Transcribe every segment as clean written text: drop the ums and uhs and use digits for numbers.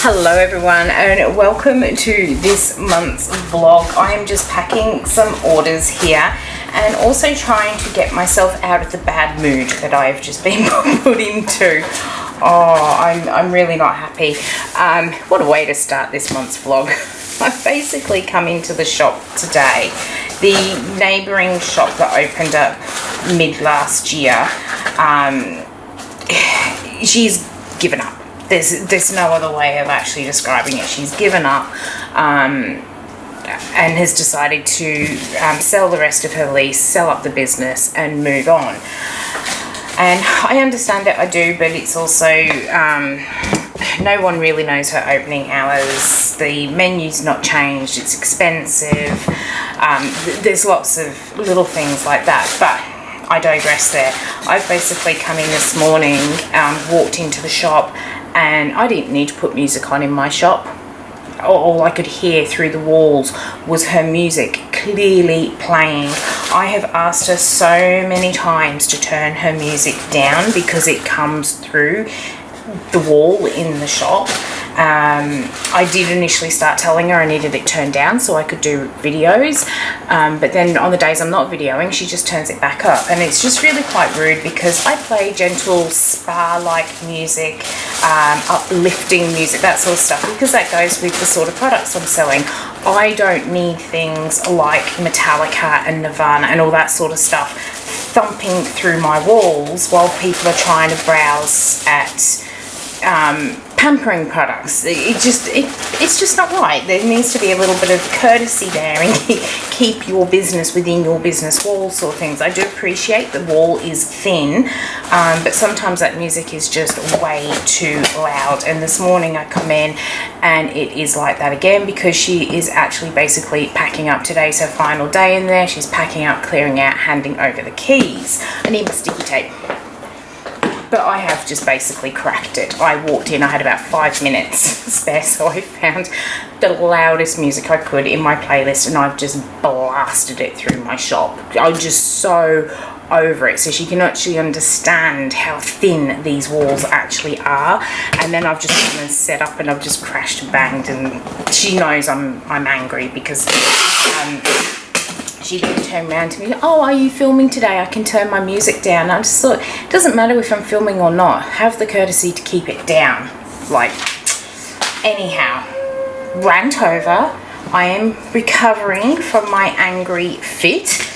Hello everyone and welcome to this month's vlog. I am just packing some orders here and also trying to get myself out of the bad mood that I've just been put into. Oh, I'm really not happy. What a way to start this month's vlog. I've basically come into the shop today. The neighbouring shop that opened up mid last year, she's given up. There's no other way of actually describing it. She's given up and has decided to sell the rest of her lease, sell up the business and move on. And I understand it, I do, but it's also no one really knows her opening hours. The menu's not changed, it's expensive. There's lots of little things like that, but I digress there. I've basically come in this morning, walked into the shop, and I didn't need to put music on in my shop. All I could hear through the walls was her music clearly playing. I have asked her so many times to turn her music down because it comes through the wall in the shop. I did initially start telling her I needed it turned down so I could do videos, but then on the days I'm not videoing, she just turns it back up, and it's just really quite rude because I play gentle spa-like music, uplifting music, that sort of stuff, because that goes with the sort of products I'm selling. I don't need things like Metallica and Nirvana and all that sort of stuff thumping through my walls while people are trying to browse at pampering products. It's just not right. There needs to be a little bit of courtesy there and keep your business within your business walls sort of things. I do appreciate the wall is thin, but sometimes that music is just way too loud. And this morning I come in and it is like that again because she is actually basically packing up. Today's her final day in there. She's packing up, clearing out, handing over the keys. I need my sticky tape. But I have just basically cracked it. I walked in, I had about 5 minutes spare, so I found the loudest music I could in my playlist and I've just blasted it through my shop. I'm just so over it, so she can actually understand how thin these walls actually are. And then I've just come and set up and I've just crashed and banged, and she knows I'm angry because she then turned around to me, "Oh, are you filming today? I can turn my music down." And I just thought, it doesn't matter if I'm filming or not. Have the courtesy to keep it down. Like, anyhow, rant over. I am recovering from my angry fit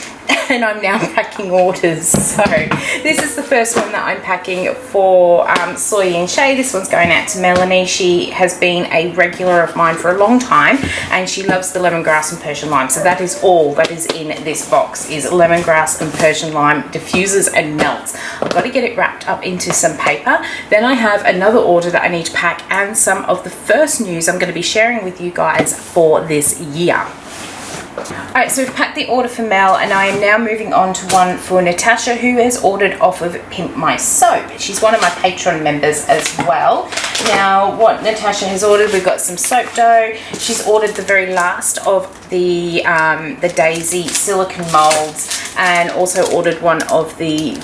and I'm now packing orders. So this is the first one that I'm packing for Soy and Shea. This one's going out to Melanie. She has been a regular of mine for a long time and she loves the lemongrass and Persian lime. So that is all that is in this box, is lemongrass and Persian lime diffusers and melts. I've got to get it wrapped up into some paper. Then I have another order that I need to pack and some of the first news I'm going to be sharing with you guys for this year. Alright, so we've packed the order for Mel and I am now moving on to one for Natasha, who has ordered off of Pimp My Soap. She's one of my Patreon members as well. Now, what Natasha has ordered, we've got some soap dough. She's ordered the very last of the Daisy silicone molds and also ordered one of the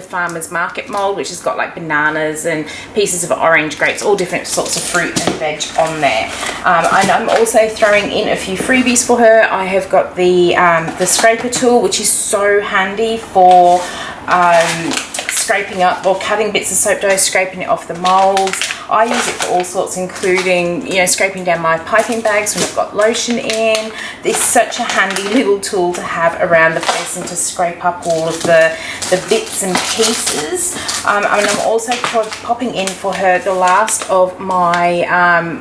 farmer's market mold, which has got like bananas and pieces of orange, grapes, all different sorts of fruit and veg on there. And I'm also throwing in a few freebies for her. I have got the scraper tool, which is so handy for scraping up or cutting bits of soap dough, scraping it off the molds. I use it for all sorts, including, you know, scraping down my piping bags when I've got lotion in. It's such a handy little tool to have around the place and to scrape up all of the bits and pieces. And I'm also popping in for her the last of my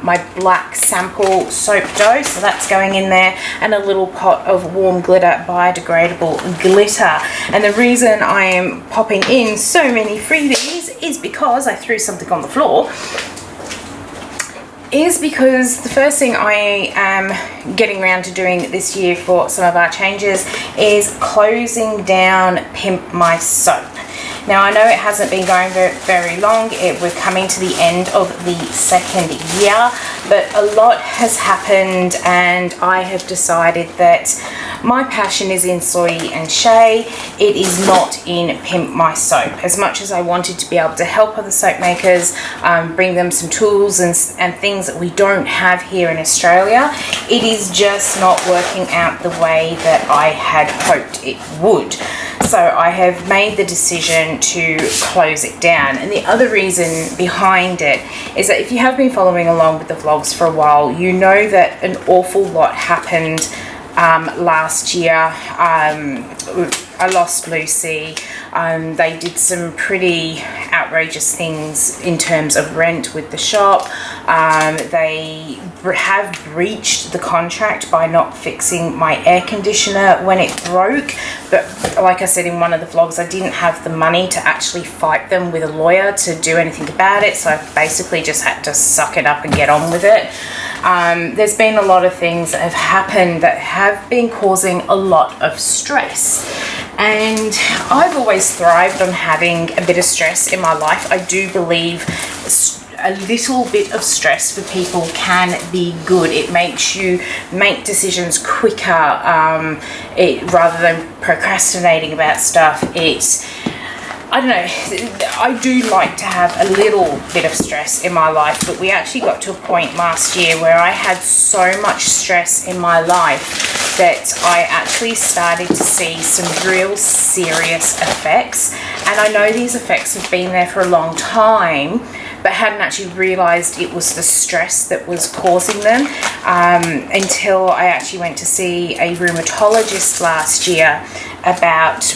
my black sample soap dough, so that's going in there, and a little pot of warm glitter, biodegradable glitter. And the reason I am popping in so many freebies is because I threw something on the floor. Is because the first thing I am getting around to doing this year for some of our changes is closing down Pimp My Soap. Now, I know it hasn't been going very long. We're coming to the end of the second year, but a lot has happened and I have decided that My passion is in Soy and Shea. It is not in Pimp My Soap. As much as I wanted to be able to help other soap makers, bring them some tools and things that we don't have here in Australia, it is just not working out the way that I had hoped it would. So I have made the decision to close it down. And the other reason behind it is that if you have been following along with the vlogs for a while, you know that an awful lot happened last year. I lost Lucy. They did some pretty outrageous things in terms of rent with the shop. They have breached the contract by not fixing my air conditioner when it broke. But like I said in one of the vlogs, I didn't have the money to actually fight them with a lawyer to do anything about it. So I basically just had to suck it up and get on with it. There's been a lot of things that have happened that have been causing a lot of stress. And I've always thrived on having a bit of stress in my life. I do believe a little bit of stress for people can be good. It makes you make decisions quicker, rather than procrastinating about stuff. I don't know, I do like to have a little bit of stress in my life, but we actually got to a point last year where I had so much stress in my life that I actually started to see some real serious effects. And I know these effects have been there for a long time, but hadn't actually realised it was the stress that was causing them until I actually went to see a rheumatologist last year about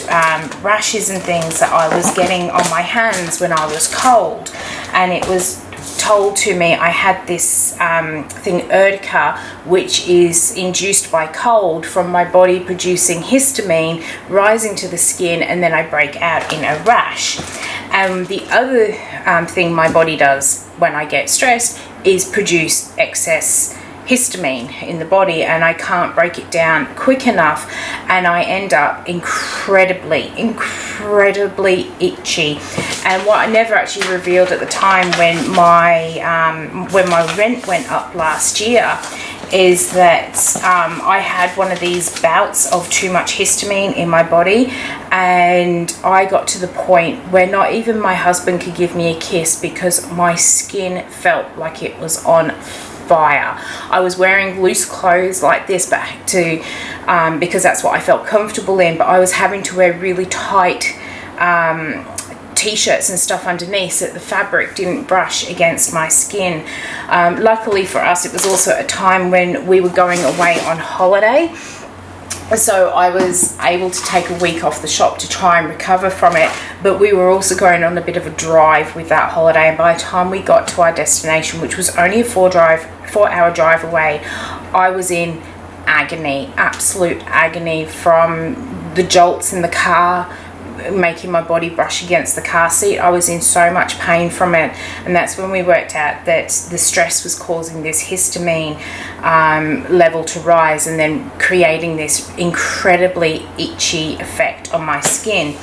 rashes and things that I was getting on my hands when I was cold. And it was told to me I had this thing, urtica, which is induced by cold from my body producing histamine, rising to the skin, and then I break out in a rash. And the other thing my body does when I get stressed is produce excess histamine in the body, and I can't break it down quick enough, and I end up incredibly itchy. And what I never actually revealed at the time when my rent went up last year is that I had one of these bouts of too much histamine in my body, and I got to the point where not even my husband could give me a kiss because my skin felt like it was on fire. I was wearing loose clothes like this, but because that's what I felt comfortable in, but I was having to wear really tight t-shirts and stuff underneath so that the fabric didn't brush against my skin. Luckily for us, it was also a time when we were going away on holiday, so I was able to take a week off the shop to try and recover from it. But we were also going on a bit of a drive with that holiday, and by the time we got to our destination, which was only a 4-hour drive away, I was in agony, absolute agony, from the jolts in the car making my body brush against the car seat. I was in so much pain from it, and that's when we worked out that the stress was causing this histamine level to rise and then creating this incredibly itchy effect on my skin.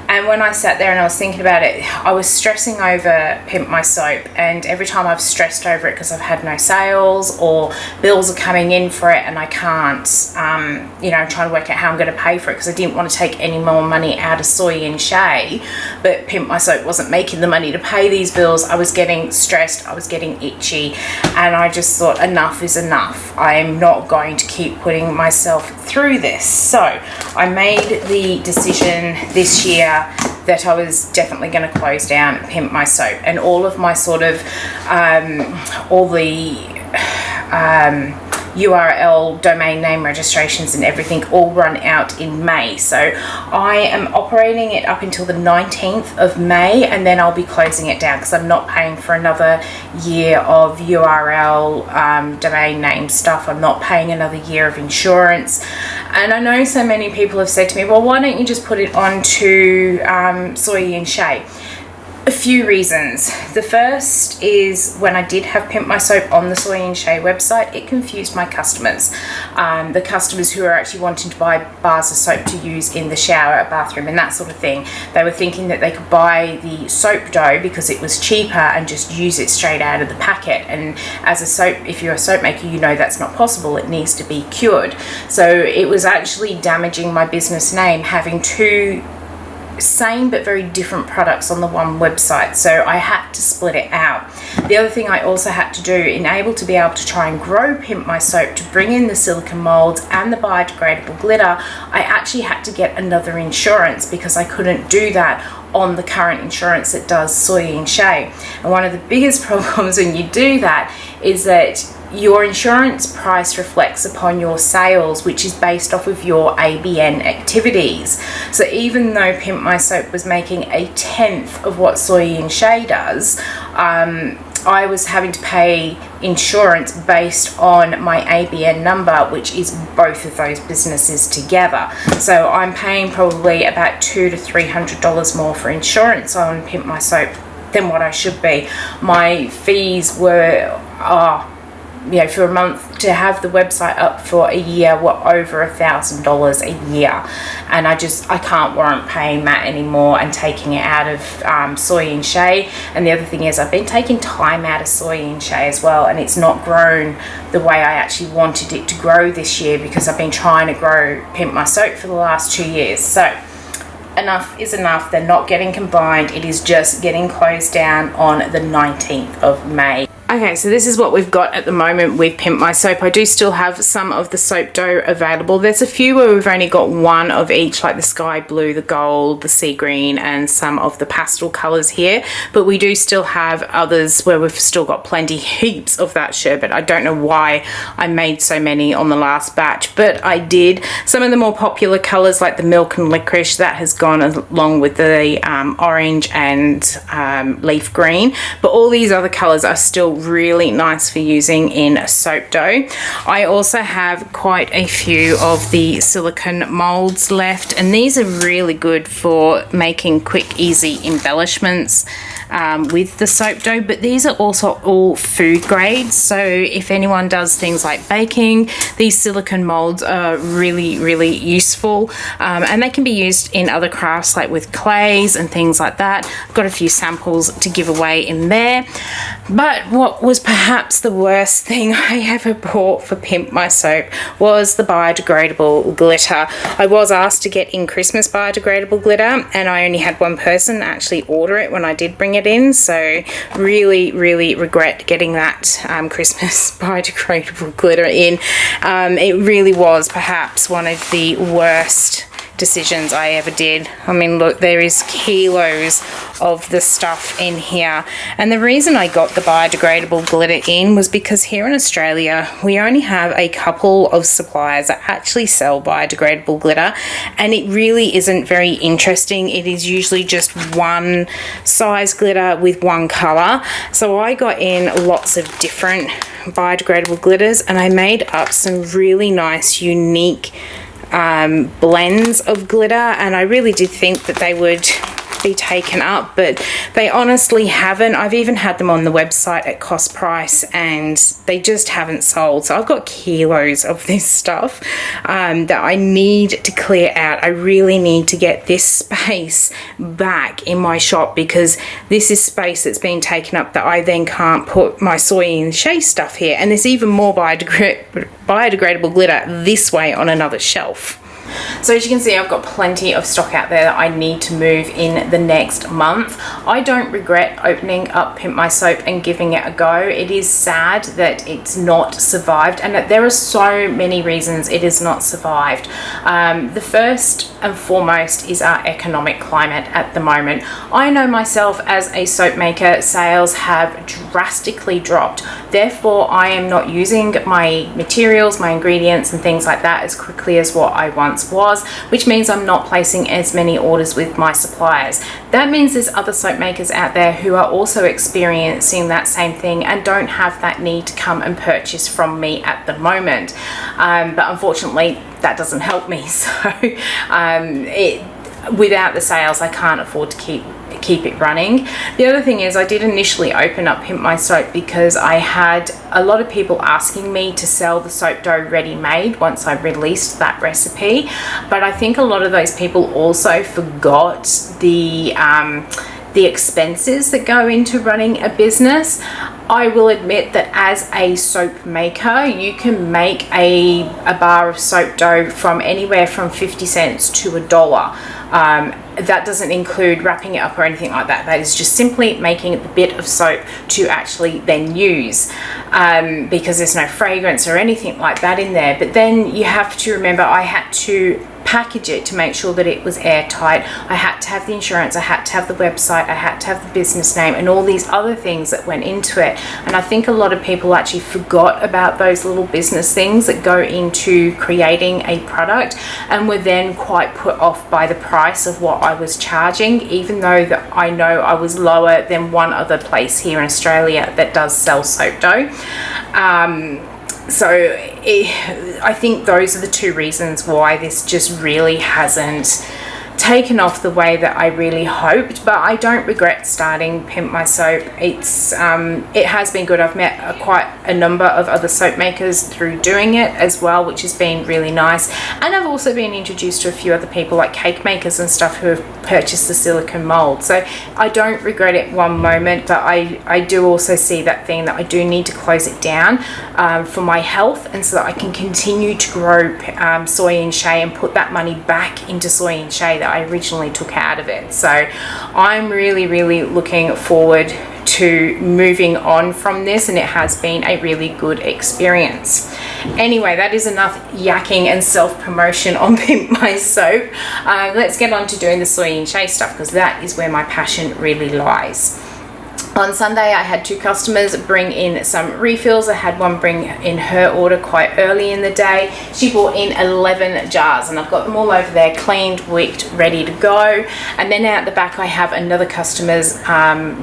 And when I sat there and I was thinking about it, I was stressing over Pimp My Soap, and every time I've stressed over it because I've had no sales or bills are coming in for it and I can't, I'm trying to work out how I'm going to pay for it because I didn't want to take any more money out of Soy and Shea, but Pimp My Soap wasn't making the money to pay these bills. I was getting stressed, I was getting itchy, and I just thought enough is enough. I am not going to keep putting myself through this. So I made the decision this year that I was definitely going to close down Pimp My Soap, and all of my sort of all the URL domain name registrations and everything all run out in May. So I am operating it up until the 19th of May, and then I'll be closing it down because I'm not paying for another year of URL domain name stuff. I'm not paying another year of insurance. And I know so many people have said to me, well, why don't you just put it on to Soy and Shea? A few reasons. The first is when I did have Pimp My Soap on the Soy and Shea website, it confused my customers. The customers who are actually wanting to buy bars of soap to use in the shower, bathroom and that sort of thing, they were thinking that they could buy the soap dough because it was cheaper and just use it straight out of the packet. And as a soap, if you're a soap maker, you know that's not possible. It needs to be cured. So it was actually damaging my business name having two same but very different products on the one website, so I had to split it out. The other thing I also had to do, be able to try and grow Pimp My Soap, to bring in the silicone molds and the biodegradable glitter, I actually had to get another insurance because I couldn't do that on the current insurance that does Soy and Shea. And one of the biggest problems when you do that is that your insurance price reflects upon your sales, which is based off of your ABN activities. So even though Pimp My Soap was making 1/10 of what Soy and Shea does, I was having to pay insurance based on my ABN number, which is both of those businesses together. So I'm paying probably about $200 to $300 more for insurance on Pimp My Soap than what I should be. My fees were for a month, to have the website up for a year, were over $1,000 a year, and I can't warrant paying that anymore and taking it out of Soy and Shea. And the other thing is, I've been taking time out of Soy and Shea as well, and it's not grown the way I actually wanted it to grow this year because I've been trying to grow Pimp My Soap for the last 2 years. So enough is enough. They're not getting combined. It is just getting closed down on the 19th of May. Okay, so this is what we've got at the moment with Pimp My Soap. I do still have some of the soap dough available. There's a few where we've only got one of each, like the sky blue, the gold, the sea green, and some of the pastel colours here. But we do still have others where we've still got plenty, heaps of that sherbet. I don't know why I made so many on the last batch, but I did. Some of the more popular colours, like the milk and licorice, that has gone along with the orange and leaf green. But all these other colours are still really nice for using in soap dough. I also have quite a few of the silicone molds left, and these are really good for making quick, easy embellishments with the soap dough. But these are also all food grades, so if anyone does things like baking, these silicone molds are really, really useful, and they can be used in other crafts like with clays and things like that. I've got a few samples to give away in there. But what was perhaps the worst thing I ever bought for Pimp My Soap was the biodegradable glitter. I was asked to get in Christmas biodegradable glitter, and I only had one person actually order it when I did bring it in, so really, really regret getting that Christmas biodegradable glitter in. It really was perhaps one of the worst decisions I ever did. I mean, look, there is kilos of the stuff in here, and the reason I got the biodegradable glitter in was because here in Australia we only have a couple of suppliers that actually sell biodegradable glitter, and it really isn't very interesting. It is usually just one size glitter with one color. So I got in lots of different biodegradable glitters, and I made up some really nice, unique blends of glitter, and I really did think that they would be taken up, but they honestly haven't. I've even had them on the website at cost price, and they just haven't sold. So I've got kilos of this stuff that I need to clear out. I really need to get this space back in my shop, because this is space that's been taken up that I then can't put my Soy and Shea stuff here, and there's even more biodegradable glitter this way on another shelf. So as you can see, I've got plenty of stock out there that I need to move in the next month. I don't regret opening up Pimp My Soap and giving it a go. It is sad that it's not survived, and that there are so many reasons it has not survived. The first and foremost is our economic climate at the moment. I know myself as a soap maker, sales have drastically dropped. Therefore, I am not using my materials, my ingredients and things like that as quickly as what I once was, which means I'm not placing as many orders with my suppliers. That means there's other soap makers out there who are also experiencing that same thing and don't have that need to come and purchase from me at the moment. But unfortunately, that doesn't help me. So without the sales, I can't afford to keep keep it running. The other thing is I did initially open up Pimp My Soap because I had a lot of people asking me to sell the soap dough ready-made once I released that recipe, but I think a lot of those people also forgot the expenses that go into running a business. I will admit that as a soap maker, you can make a bar of soap dough from anywhere from 50 cents to $1. That doesn't include wrapping it up or anything like that. That is just simply making the bit of soap to actually then use, because there's no fragrance or anything like that in there. But then you have to remember, I had to package it to make sure that it was airtight. I had to have the insurance, I had to have the website, I had to have the business name, and all these other things that went into it. And I think a lot of people actually forgot about those little business things that go into creating a product, and were then quite put off by the price of what I was charging, even though that I know I was lower than one other place here in Australia that does sell soap dough. I think those are the two reasons why this just really hasn't taken off the way that I really hoped. But I don't regret starting Pimp My Soap. It has been good. I've met quite a number of other soap makers through doing it as well, which has been really nice. And I've also been introduced to a few other people like cake makers and stuff who have purchased the silicone mold. So I don't regret it one moment, but I do also see that thing that I do need to close it down for my health, and so that I can continue to grow Soy and Shea and put that money back into Soy and Shea that I originally took out of it. So I'm really looking forward to moving on from this, and it has been a really good experience. Anyway, that is enough yakking and self-promotion on Pimp My Soap. Let's get on to doing the Soy and Shea stuff, because that is where my passion really lies. On Sunday, I had two customers bring in some refills. I had one bring in her order quite early in the day. She brought in 11 jars, and I've got them all over there, cleaned, wicked, ready to go. And then out the back, I have another customer's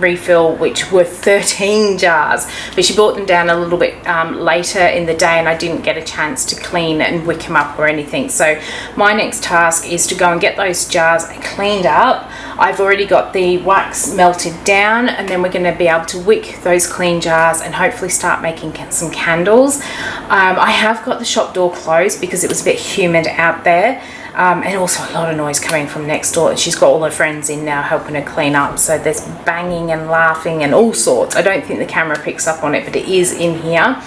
refill, which were 13 jars. But she brought them down a little bit later in the day, and I didn't get a chance to clean and wick them up or anything. So my next task is to go and get those jars cleaned up. I've already got the wax melted down, and then we're going to be able to wick those clean jars and hopefully start making some candles. I have got the shop door closed because it was a bit humid out there, and also a lot of noise coming from next door. She's got all her friends in now helping her clean up, so there's banging and laughing and all sorts. I don't think the camera picks up on it, but it is in here.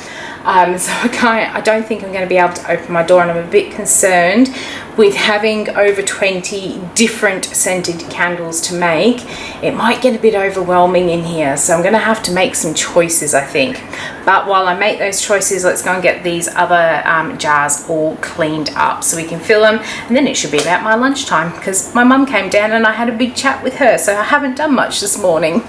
So I don't think I'm going to be able to open my door, and I'm a bit concerned with having over 20 different scented candles to make. It might get a bit overwhelming in here, so I'm going to have to make some choices, I think. But while I make those choices, let's go and get these other jars all cleaned up so we can fill them, and then it should be about my lunchtime, because my mum came down and I had a big chat with her, so I haven't done much this morning.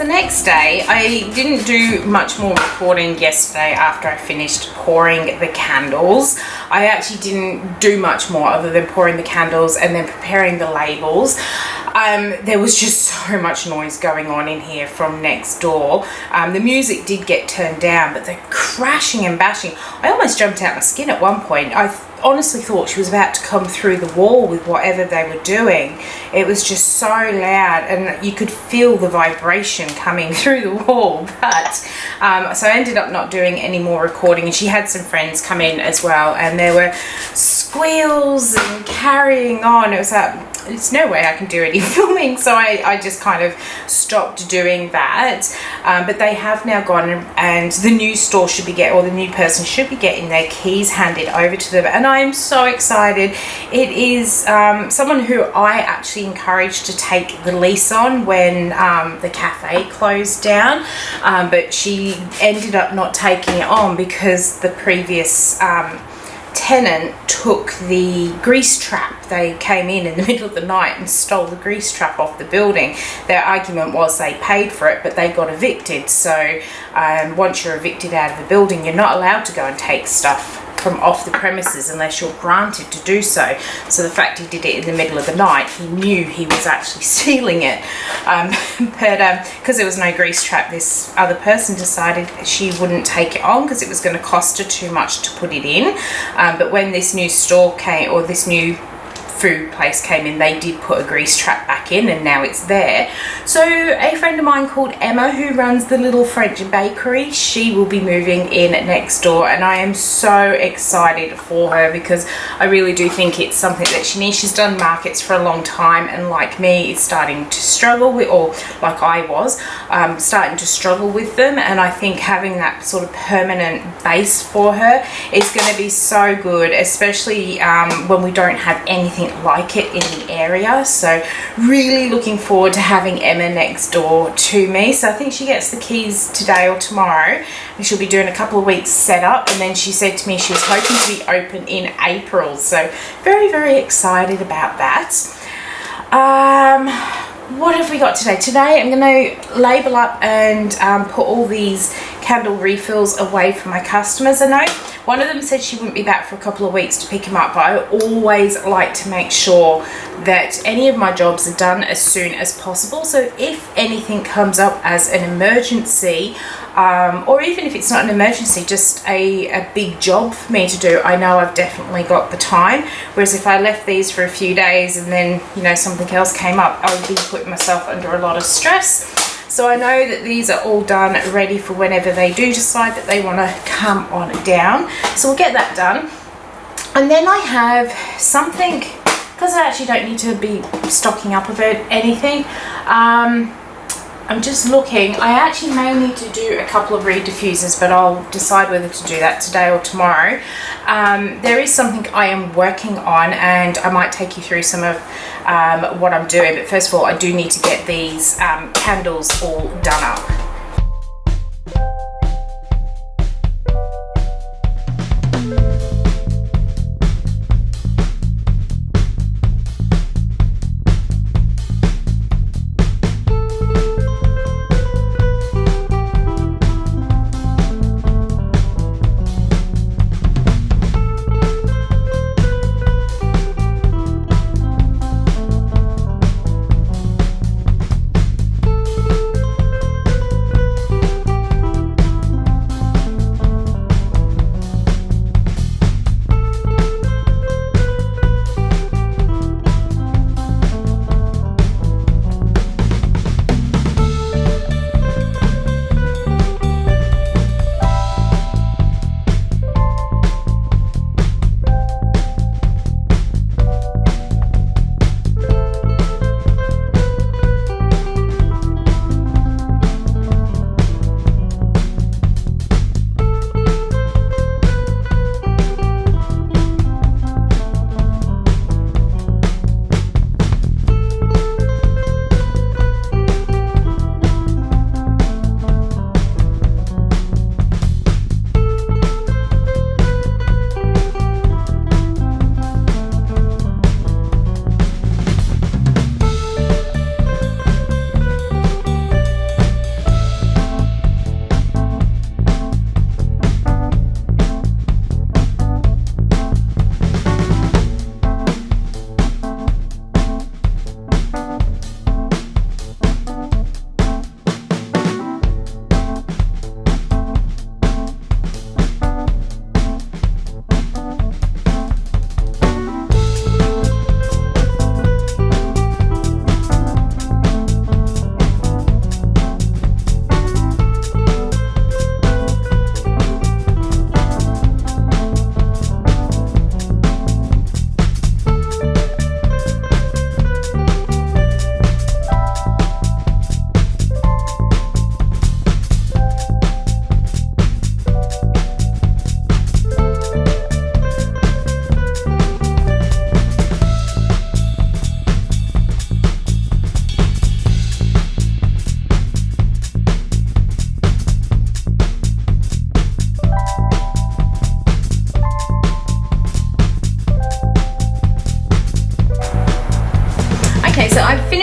the next day. I didn't do much more recording yesterday after I finished pouring the candles. I actually didn't do much more other than pouring the candles and then preparing the labels. There was just so much noise going on in here from next door. The music did get turned down, but the crashing and bashing, I almost jumped out my skin at one point. I honestly thought she was about to come through the wall with whatever they were doing. It was just so loud, and you could feel the vibration coming through the wall. But so I ended up not doing any more recording, and she had some friends come in as well, and there were squeals and carrying on. It was like, there's no way I can do any filming, so I just kind of stopped doing that. But they have now gone, and the new store should be or the new person should be getting their keys handed over to them, and I am so excited. It is someone who I actually encouraged to take the lease on when the cafe closed down, but she ended up not taking it on because the previous tenant took the grease trap. They came in the middle of the night and stole the grease trap off the building. Their argument was they paid for it, but they got evicted. So once you're evicted out of the building, you're not allowed to go and take stuff from off the premises unless you're granted to do so. So the fact he did it in the middle of the night, he knew he was actually stealing it. But because there was no grease trap, this other person decided she wouldn't take it on because it was going to cost her too much to put it in. But when this new store came, or this new food place came in, they did put a grease trap back in, and now it's there. So a friend of mine called Emma, who runs the little French bakery, she will be moving in next door, and I am so excited for her because I really do think it's something that she needs. She's done markets for a long time, and like me, is starting to struggle with, or like I was, starting to struggle with them, and I think having that sort of permanent base for her is going to be so good, especially when we don't have anything like it in the area. So really looking forward to having Emma next door to me. So I think she gets the keys today or tomorrow, and she'll be doing a couple of weeks setup, and then she said to me she was hoping to be open in April. So very, very excited about that. What have we got today? Today I'm going to label up and put all these candle refills away for my customers. I know one of them said she wouldn't be back for a couple of weeks to pick them up, but I always like to make sure that any of my jobs are done as soon as possible. So if anything comes up as an emergency, or even if it's not an emergency, just a big job for me to do, I know I've definitely got the time. Whereas if I left these for a few days and then, you know, something else came up, I would be putting myself under a lot of stress. So I know that these are all done, ready for whenever they do decide that they want to come on down. So we'll get that done. And then I have something, because I actually don't need to be stocking up about anything. I'm just looking. I actually may need to do a couple of reed diffusers, but I'll decide whether to do that today or tomorrow. There is something I am working on, and I might take you through some of what I'm doing. But first of all, I do need to get these candles all done up.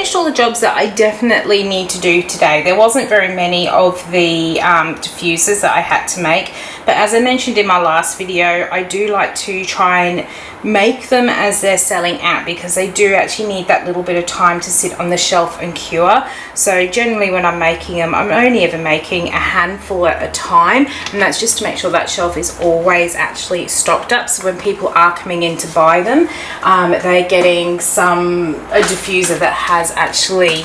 finished all the jobs that I definitely need to do today. There wasn't very many of the diffusers that I had to make, but as I mentioned in my last video, I do like to try and make them as they're selling out, because they do actually need that little bit of time to sit on the shelf and cure. So generally when I'm making them, I'm only ever making a handful at a time, and that's just to make sure that shelf is always actually stocked up, so when people are coming in to buy them, they're getting a diffuser that has actually,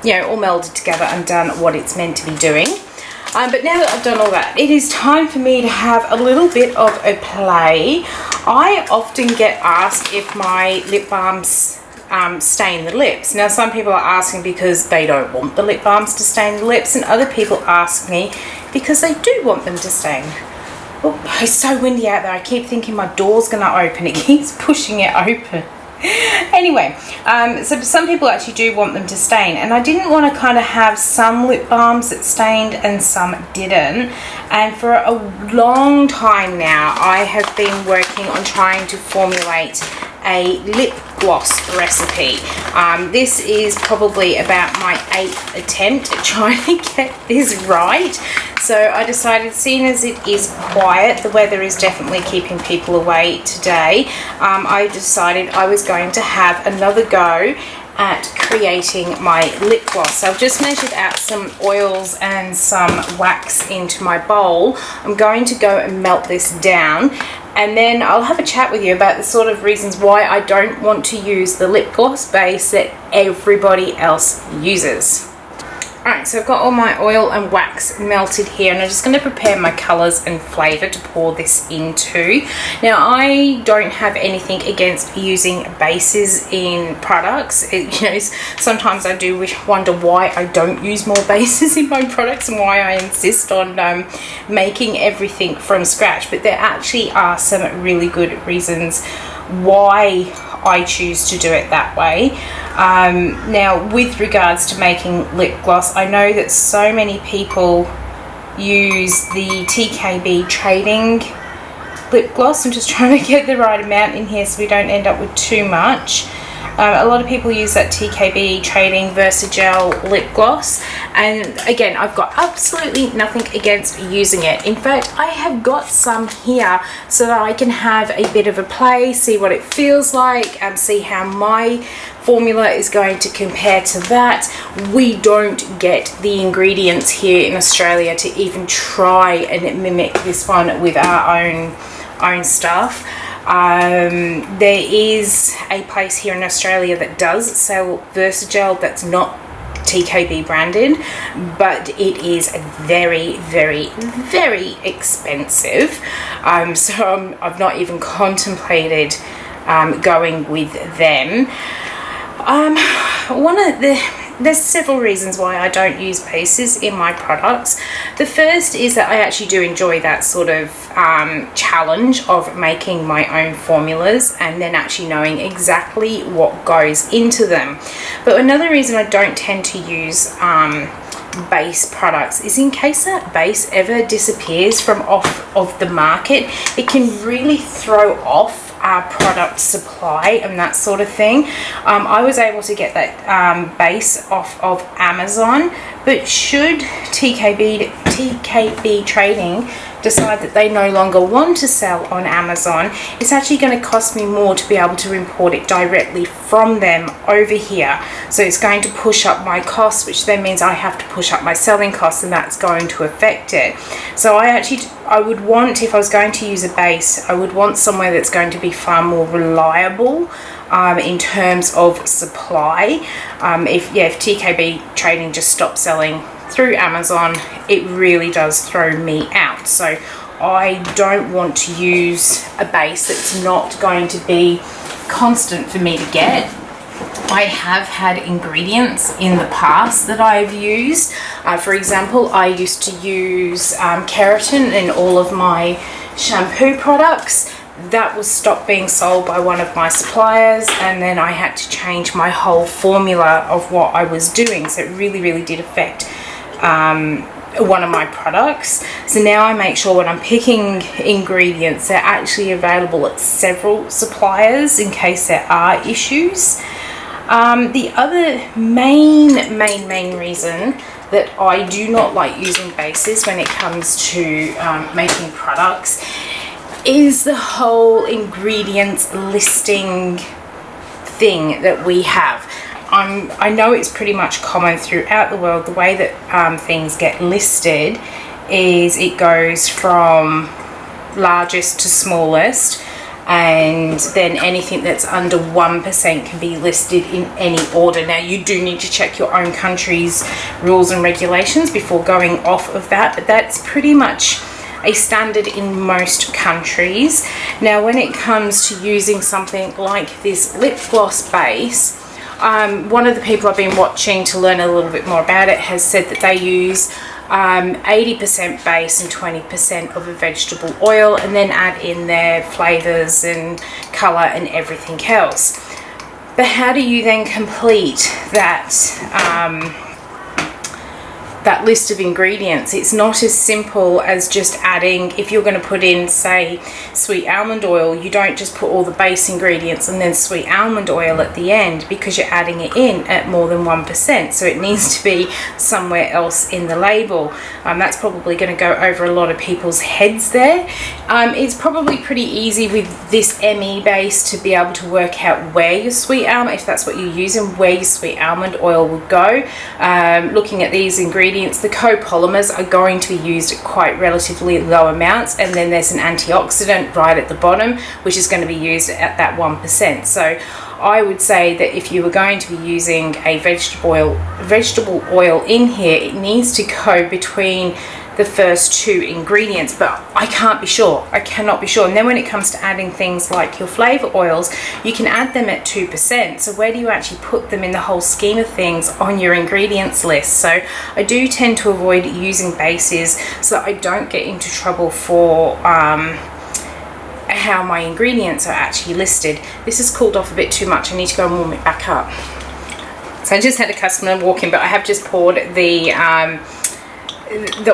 you know, all melded together and done what it's meant to be doing. But now that I've done all that, it is time for me to have a little bit of a play. I often get asked if my lip balms stain the lips. Now some people are asking because they don't want the lip balms to stain the lips, and other people ask me because they do want them to stain. Oh, it's so windy out there. I keep thinking my door's gonna open. It keeps pushing it open. Anyway, so some people actually do want them to stain, and I didn't want to kind of have some lip balms that stained and some didn't. And for a long time now, I have been working on trying to formulate a lip gloss recipe. This is probably about my 8th attempt at trying to get this right. So I decided, seeing as it is quiet, the weather is definitely keeping people away today, I decided I was going to have another go at creating my lip gloss. So I've just measured out some oils and some wax into my bowl. I'm going to go and melt this down, and then I'll have a chat with you about the sort of reasons why I don't want to use the lip gloss base that everybody else uses. Alright, so I've got all my oil and wax melted here, and I'm just going to prepare my colours and flavour to pour this into. Now, I don't have anything against using bases in products. Sometimes I do wonder why I don't use more bases in my products and why I insist on making everything from scratch. But there actually are some really good reasons why I choose to do it that way. Now, with regards to making lip gloss, I know that so many people use the TKB trading lip gloss. I'm just trying to get the right amount in here so we don't end up with too much. A lot of people use that TKB trading Versagel lip gloss, and again, I've got absolutely nothing against using it. In fact, I have got some here so that I can have a bit of a play, see what it feels like, and see how my formula is going to compare to that. We don't get the ingredients here in Australia to even try and mimic this one with our own stuff. There is a place here in Australia that does sell Versagel that's not TKB branded, but it is very, very, very expensive. So I've not even contemplated going with them. There's several reasons why I don't use bases in my products. The first is that I actually do enjoy that sort of challenge of making my own formulas and then actually knowing exactly what goes into them. But another reason I don't tend to use base products is in case that base ever disappears from off of the market, it can really throw off our product supply and that sort of thing. I was able to get that base off of Amazon, but should TKB Trading decide that they no longer want to sell on Amazon, it's actually going to cost me more to be able to import it directly from them over here. So it's going to push up my costs, which then means I have to push up my selling costs, and that's going to affect it. So I would want, if I was going to use a base, I would want somewhere that's going to be far more reliable in terms of supply. If TKB Trading just stopped selling through Amazon, it really does throw me out. So I don't want to use a base that's not going to be constant for me to get. I have had ingredients in the past that I've used. For example, I used to use keratin in all of my shampoo products. That was stopped being sold by one of my suppliers, and then I had to change my whole formula of what I was doing. So it really, really did affect one of my products. So now I make sure when I'm picking ingredients, they're actually available at several suppliers in case there are issues. The other main reason that I do not like using bases when it comes to making products is the whole ingredients listing thing that we have. I know it's pretty much common throughout the world. The way that things get listed is it goes from largest to smallest, and then anything that's under 1% can be listed in any order. Now, you do need to check your own country's rules and regulations before going off of that, but that's pretty much a standard in most countries. Now, when it comes to using something like this lip gloss base, one of the people I've been watching to learn a little bit more about it has said that they use 80% base and 20% of a vegetable oil, and then add in their flavors and color and everything else. But how do you then complete that that list of ingredients? It's not as simple as just adding, if you're going to put in, say, sweet almond oil, you don't just put all the base ingredients and then sweet almond oil at the end, because you're adding it in at more than 1%. So it needs to be somewhere else in the label. That's probably going to go over a lot of people's heads there. It's probably pretty easy with this ME base to be able to work out where your sweet almond, if that's what you're using, where your sweet almond oil will go. Looking at these ingredients, the copolymers are going to be used at quite relatively low amounts, and then there's an antioxidant right at the bottom which is going to be used at that 1%. So I would say that if you were going to be using a vegetable oil in here, it needs to go between the first two ingredients, but I can't be sure. I cannot be sure. And then when it comes to adding things like your flavor oils, you can add them at 2%. So where do you actually put them in the whole scheme of things on your ingredients list? So I do tend to avoid using bases so that I don't get into trouble for how my ingredients are actually listed. This has cooled off a bit too much. I need to go and warm it back up. So I just had a customer walk in, but I have just poured the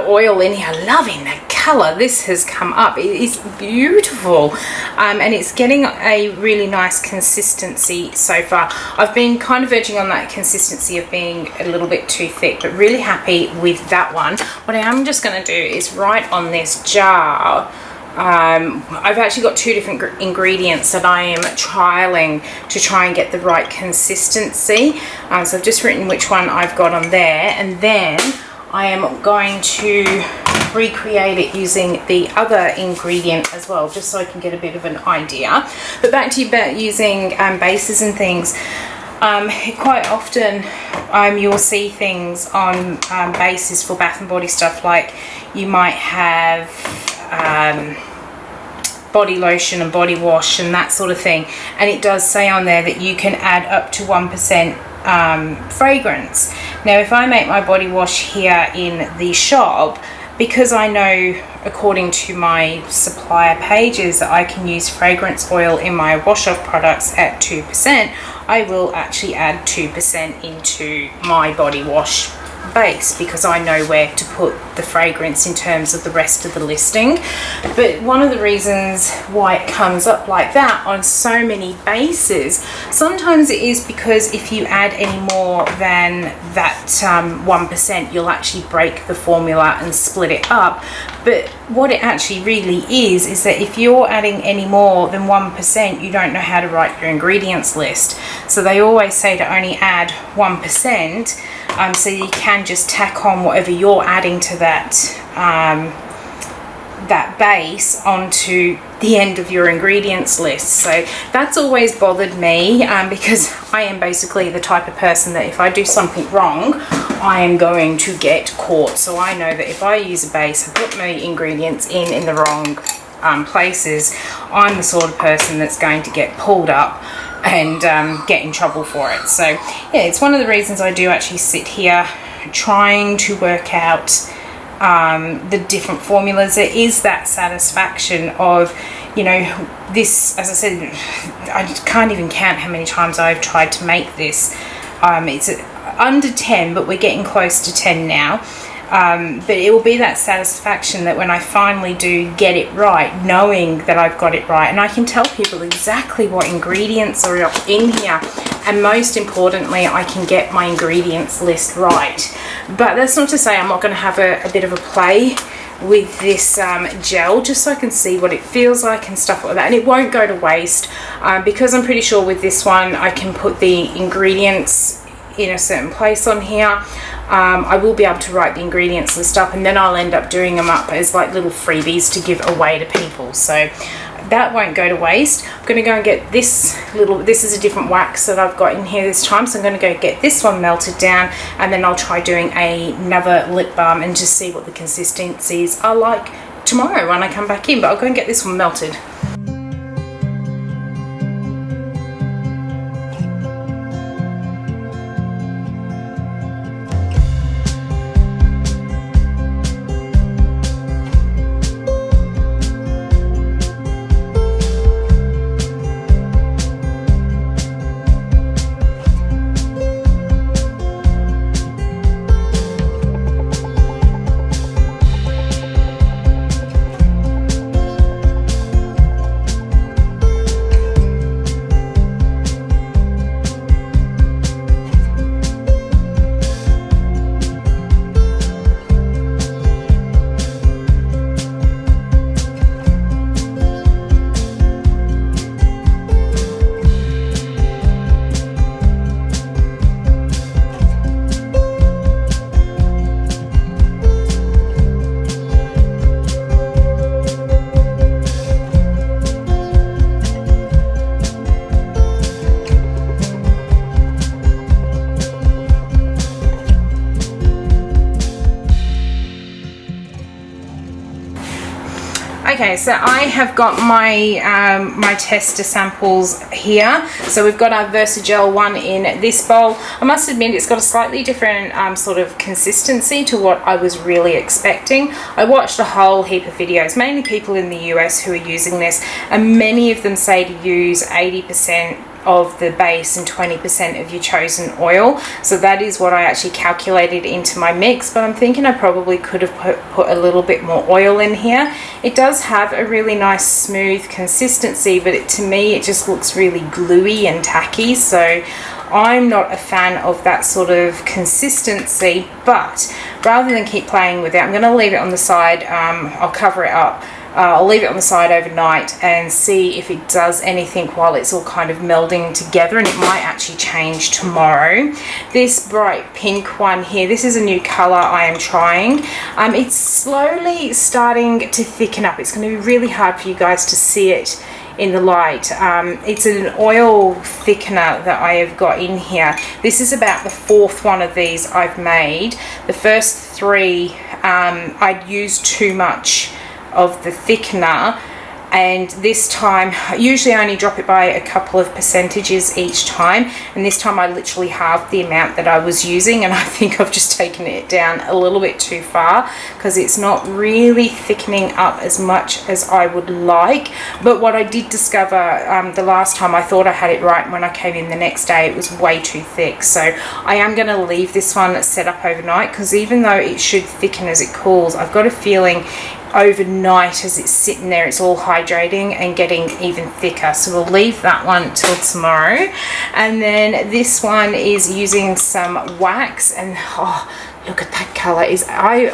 oil in here. Loving the color this has come up. It is beautiful, and it's getting a really nice consistency so far. I've been kind of verging on that consistency of being a little bit too thick, but really happy with that one. What I am just going to do is write on this jar. I've actually got two different ingredients that I am trialing to try and get the right consistency. So I've just written which one I've got on there, and then I am going to recreate it using the other ingredient as well, just so I can get a bit of an idea. But back to you about using bases and things. Quite often you'll see things on bases for bath and body stuff, like you might have body lotion and body wash and that sort of thing, and it does say on there that you can add up to 1% fragrance. Now, if I make my body wash here in the shop, because I know according to my supplier pages that I can use fragrance oil in my wash off products at 2%, I will actually add 2% into my body wash base, because I know where to put the fragrance in terms of the rest of the listing. But one of the reasons why it comes up like that on so many bases, sometimes it is because if you add any more than that 1%, you'll actually break the formula and split it up. But what it actually really is that if you're adding any more than 1%, you don't know how to write your ingredients list. So they always say to only add 1%, so you can just tack on whatever you're adding to that that base onto the end of your ingredients list. So that's always bothered me, because I am basically the type of person that if I do something wrong, I am going to get caught. So I know that if I use a base, I put my ingredients in the wrong places, I'm the sort of person that's going to get pulled up and get in trouble for it. So yeah, it's one of the reasons I do actually sit here trying to work out the different formulas. There is that satisfaction of, you know, this, as I said, I can't even count how many times I've tried to make this. It's under 10, but we're getting close to 10 now. But it will be that satisfaction that when I finally do get it right, knowing that I've got it right, and I can tell people exactly what ingredients are in here, and most importantly, I can get my ingredients list right. But that's not to say I'm not going to have a bit of a play with this gel, just so I can see what it feels like and stuff like that, and it won't go to waste, because I'm pretty sure with this one I can put the ingredients in a certain place on here. I will be able to write the ingredients list up, and then I'll end up doing them up as like little freebies to give away to people, so that won't go to waste. I'm going to go and get this is a different wax that I've got in here this time, so I'm going to go get this one melted down, and then I'll try doing another lip balm and just see what the consistencies are like tomorrow when I come back in. But I'll go and get this one melted. Okay, so I have got my my tester samples here. So we've got our Versagel one in this bowl. I must admit it's got a slightly different sort of consistency to what I was really expecting. I watched a whole heap of videos, mainly people in the US who are using this, and many of them say to use 80% of the base and 20% of your chosen oil. So that is what I actually calculated into my mix, but I'm thinking I probably could have put a little bit more oil in here. It does have a really nice smooth consistency, but to me it just looks really gluey and tacky, so I'm not a fan of that sort of consistency. But rather than keep playing with it, I'm going to leave it on the side. I'll cover it up. I'll leave it on the side overnight and see if it does anything while it's all kind of melding together, and it might actually change tomorrow. This bright pink one here, this is a new color I am trying. It's slowly starting to thicken up. It's going to be really hard for you guys to see it in the light. It's an oil thickener that I have got in here. This is about the fourth one of these I've made. The first three I'd used too much of the thickener, and this time usually I only drop it by a couple of percentages each time, and this time I literally halved the amount that I was using, and I think I've just taken it down a little bit too far because it's not really thickening up as much as I would like. But what I did discover the last time, I thought I had it right, and when I came in the next day it was way too thick. So I am going to leave this one set up overnight, because even though it should thicken as it cools, I've got a feeling overnight as it's sitting there it's all hydrating and getting even thicker. So we'll leave that one till tomorrow. And then this one is using some wax, and oh, look at that color.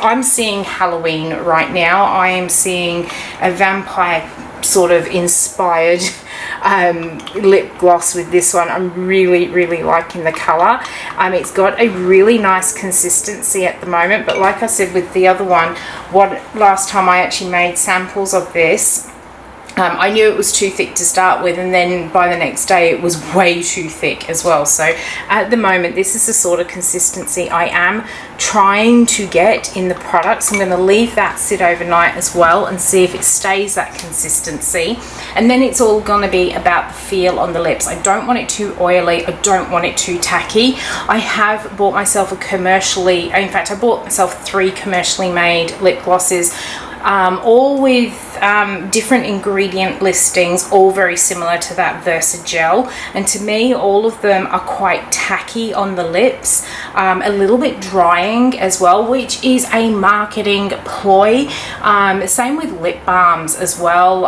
I'm seeing Halloween right now. I am seeing a vampire sort of inspired lip gloss with this one. I'm really liking the color. It's got a really nice consistency at the moment, but like I said with the other one, last time I actually made samples of this, I knew it was too thick to start with, and then by the next day it was way too thick as well. So at the moment this is the sort of consistency I am trying to get in the products. I'm going to leave that sit overnight as well and see if it stays that consistency, and then it's all going to be about the feel on the lips. I don't want it too oily, I don't want it too tacky. I have bought myself in fact I bought myself 3 commercially made lip glosses, all with different ingredient listings, all very similar to that Versagel, and to me all of them are quite tacky on the lips, a little bit drying as well, which is a marketing ploy. Same with lip balms as well.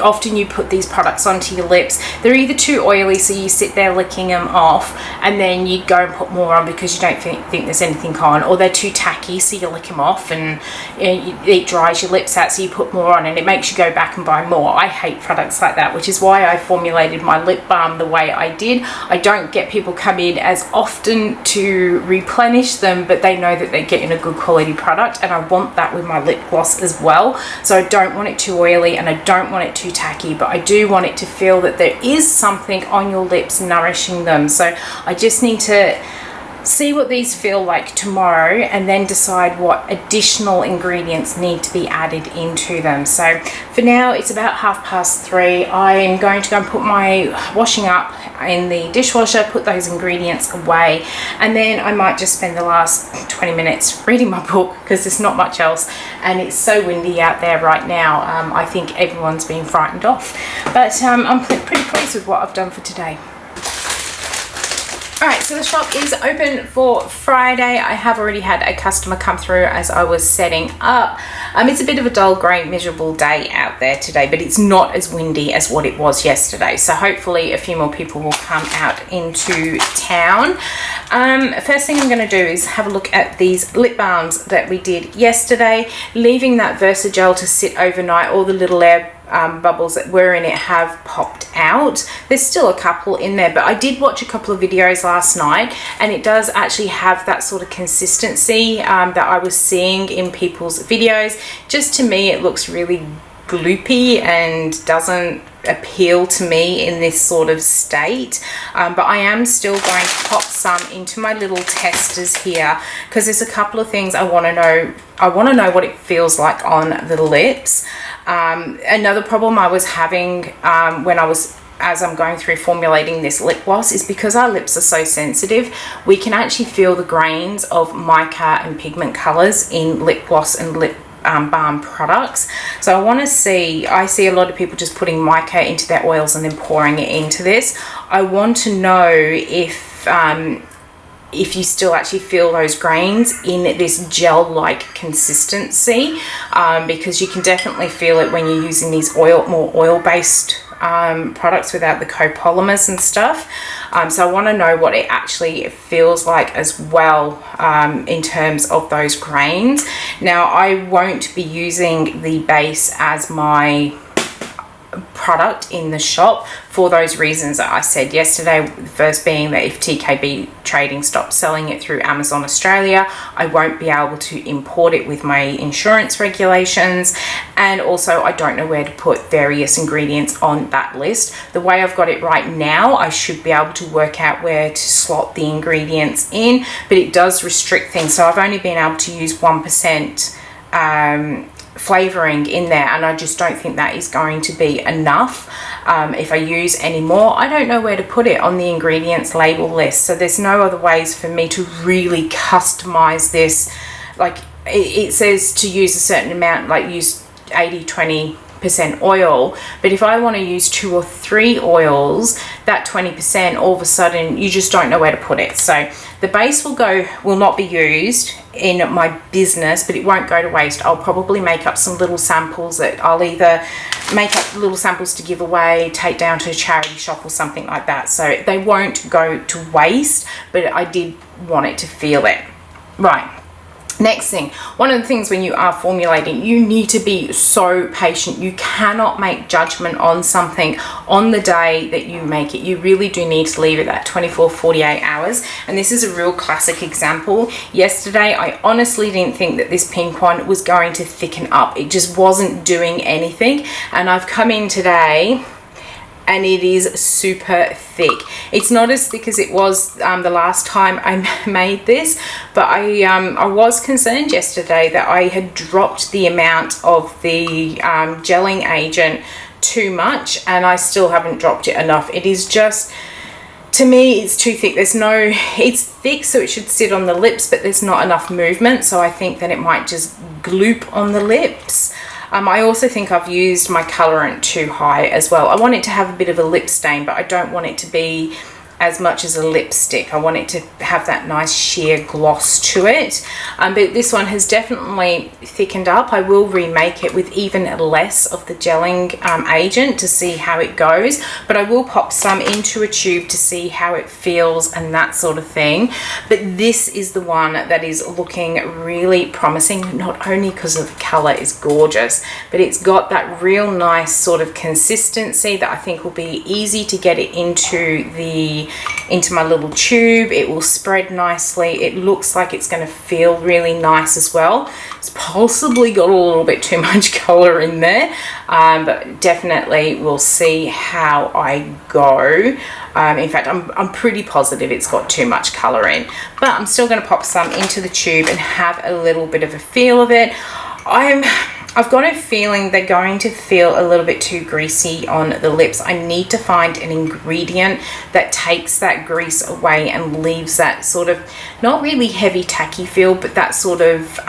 often you put these products onto your lips, they're either too oily, so you sit there licking them off and then you go and put more on because you don't think there's anything on, or they're too tacky, so you lick them off and it dries your lips out, so you put more on and it makes you go back and buy more. I hate products like that, which is why I formulated my lip balm the way I did. I don't get people come in as often to replenish them, but they know that they're getting a good quality product, and I want that with my lip gloss as well. So I don't want it too oily and I don't want it too tacky, but I do want it to feel that there is something on your lips nourishing them. So I just need to see what these feel like tomorrow and then decide what additional ingredients need to be added into them. So for now it's about 3:30. I'm going to go and put my washing up in the dishwasher, put those ingredients away, and then I might just spend the last 20 minutes reading my book because there's not much else and it's so windy out there right now. I think everyone's been frightened off, but I'm pretty pleased with what I've done for today. Alright, so the shop is open for Friday. I have already had a customer come through as I was setting up. It's a bit of a dull, grey, miserable day out there today, but it's not as windy as what it was yesterday. So hopefully a few more people will come out into town. First thing I'm going to do is have a look at these lip balms that we did yesterday, leaving that Versagel to sit overnight. All the little air bubbles that were in it have popped out. There's still a couple in there, but I did watch a couple of videos last night and it does actually have that sort of consistency that I was seeing in people's videos. Just to me it looks really gloopy and doesn't appeal to me in this sort of state, but I am still going to pop some into my little testers here because there's a couple of things I want to know. I want to know what it feels like on the lips. Another problem I was having as I'm going through formulating this lip gloss is because our lips are so sensitive, we can actually feel the grains of mica and pigment colors in lip gloss and lip balm products. So I want to see, I see a lot of people just putting mica into their oils and then pouring it into this. I want to know if you still actually feel those grains in this gel-like consistency, because you can definitely feel it when you're using these more oil-based products without the copolymers and stuff. So I want to know what it actually feels like as well in terms of those grains. Now I won't be using the base as my product in the shop for those reasons that I said yesterday. The first being that if TKB Trading stops selling it through Amazon Australia, I won't be able to import it with my insurance regulations, and also I don't know where to put various ingredients on that list. The way I've got it right now, I should be able to work out where to slot the ingredients in, but it does restrict things. So I've only been able to use 1% flavoring in there, and I just don't think that is going to be enough. If I use any more, I don't know where to put it on the ingredients label list, so there's no other ways for me to really customize this. Like it says to use a certain amount, like use 80-20% oil, but if I want to use 2 or 3 oils, that 20%, all of a sudden you just don't know where to put it. So the base will not be used in my business, but it won't go to waste. I'll probably make up some little samples that I'll either make up little samples to give away, take down to a charity shop or something like that. So they won't go to waste, but I did want it to feel it. Right. Next thing, one of the things when you are formulating, you need to be so patient. You cannot make judgment on something on the day that you make it. You really do need to leave it that 24-48 hours. And this is a real classic example. Yesterday, I honestly didn't think that this pink one was going to thicken up. It just wasn't doing anything. And I've come in today and it is super thick. It's not as thick as it was the last time I made this, but I was concerned yesterday that I had dropped the amount of the gelling agent too much, and I still haven't dropped it enough. It is just, to me, it's too thick. It's thick, so it should sit on the lips, but there's not enough movement, so I think that it might just gloop on the lips. I also think I've used my colorant too high as well. I want it to have a bit of a lip stain, but I don't want it to be as much as a lipstick. I want it to have that nice sheer gloss to it. But this one has definitely thickened up. I will remake it with even less of the gelling agent to see how it goes, but I will pop some into a tube to see how it feels and that sort of thing. But this is the one that is looking really promising, not only because of the color is gorgeous, but it's got that real nice sort of consistency that I think will be easy to get it into my little tube. It will spread nicely. It looks like it's going to feel really nice as well. It's possibly got a little bit too much color in there, but definitely we'll see how I go. In fact, I'm pretty positive it's got too much color in, but I'm still going to pop some into the tube and have a little bit of a feel of it. I've got a feeling they're going to feel a little bit too greasy on the lips. I need to find an ingredient that takes that grease away and leaves that sort of, not really heavy tacky feel, but that sort of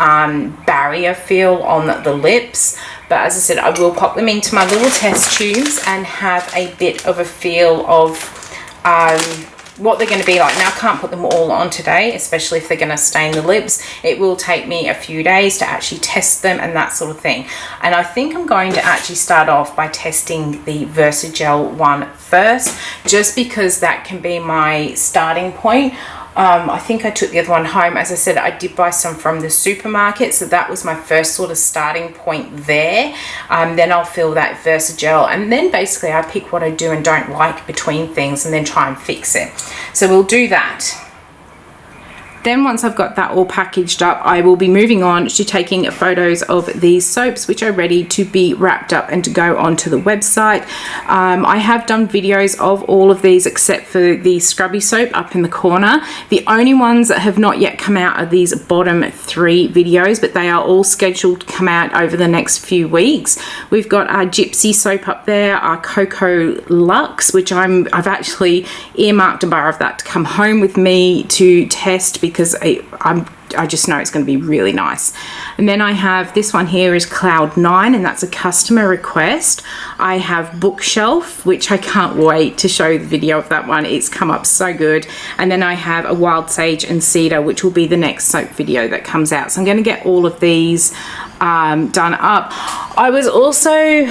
barrier feel on the lips. But as I said, I will pop them into my little test tubes and have a bit of a feel of what they're going to be like. Now, I can't put them all on today, especially if they're going to stain the lips. It will take me a few days to actually test them and that sort of thing. And I think I'm going to actually start off by testing the Versagel one first, just because that can be my starting point. I think I took the other one home. As I said, I did buy some from the supermarket, so that was my first sort of starting point there. Then I'll fill that Versagel, and then basically I pick what I do and don't like between things and then try and fix it. So we'll do that. Then once I've got that all packaged up, I will be moving on to taking photos of these soaps, which are ready to be wrapped up and to go onto the website. I have done videos of all of these except for the scrubby soap up in the corner. The only ones that have not yet come out are these bottom 3 videos, but they are all scheduled to come out over the next few weeks. We've got our Gypsy soap up there, our Cocoa Luxe, which I've actually earmarked a bar of that to come home with me to test, because I just know it's going to be really nice. And then I have this one here is Cloud 9, and that's a customer request. I have Bookshelf, which I can't wait to show the video of that one. It's come up so good. And then I have a Wild Sage and Cedar, which will be the next soap video that comes out. So I'm going to get all of these done up. I was also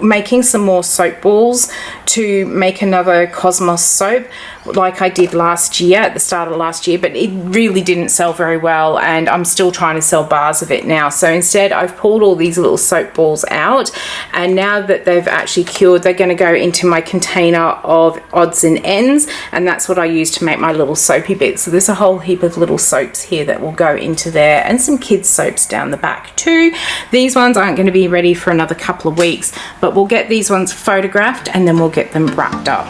making some more soap balls to make another Cosmos soap like I did last year, at the start of last year, but it really didn't sell very well, and I'm still trying to sell bars of it now. So instead I've pulled all these little soap balls out, and now that they've actually cured, they're going to go into my container of odds and ends, and that's what I use to make my little soapy bits. So there's a whole heap of little soaps here that will go into there, and some kids soaps down the back too. These ones aren't going to be ready for another couple of weeks, but we'll get these ones photographed and then we'll get them wrapped up.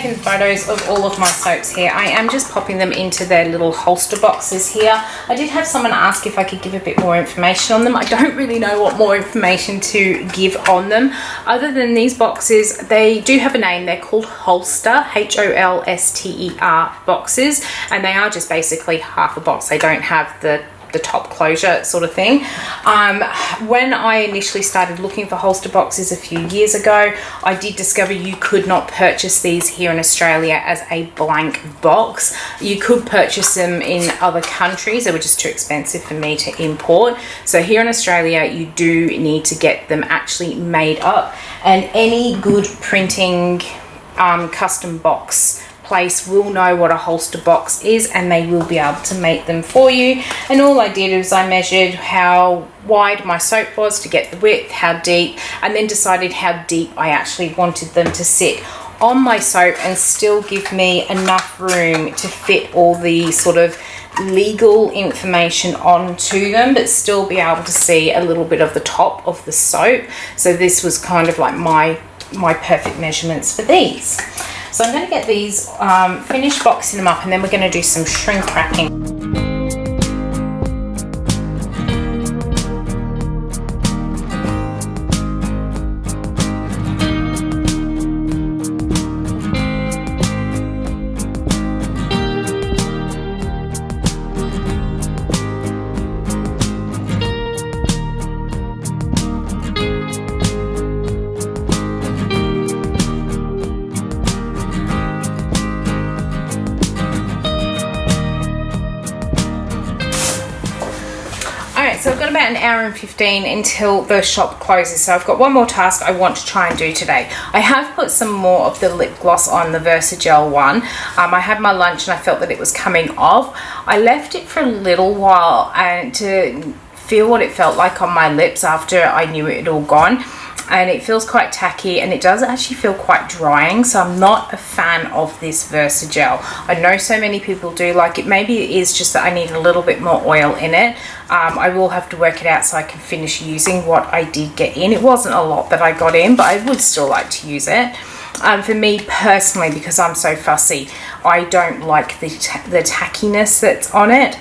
taken photos of all of my soaps here. I am just popping them into their little holster boxes here. I did have someone ask if I could give a bit more information on them. I don't really know what more information to give on them other than these boxes. They do have a name. They're called Holster, Holster boxes, and they are just basically half a box. They don't have the top closure sort of thing. When I initially started looking for holster boxes a few years ago, I did discover you could not purchase these here in Australia as a blank box. You could purchase them in other countries. They were just too expensive for me to import. So here in Australia, you do need to get them actually made up, and any good printing custom box place will know what a holster box is, and they will be able to make them for you. And all I did is I measured how wide my soap was to get the width, how deep, and then decided how deep I actually wanted them to sit on my soap and still give me enough room to fit all the sort of legal information onto them, but still be able to see a little bit of the top of the soap. So this was kind of like my perfect measurements for these. So I'm going to get these finished boxing them up, and then we're going to do some shrink wrapping. So I've got about an hour and 15 until the shop closes, so I've got one more task I want to try and do today. I have put some more of the lip gloss on, the Versagel one. I had my lunch and I felt that it was coming off. I left it for a little while and to feel what it felt like on my lips after I knew it had all gone. And it feels quite tacky, and it does actually feel quite drying, so I'm not a fan of this Versagel. I know so many people do like it. Maybe it is just that I need a little bit more oil in it. I will have to work it out so I can finish using what I did get in. It wasn't a lot that I got in, but I would still like to use it. For me personally, because I'm so fussy, I don't like the tackiness that's on it.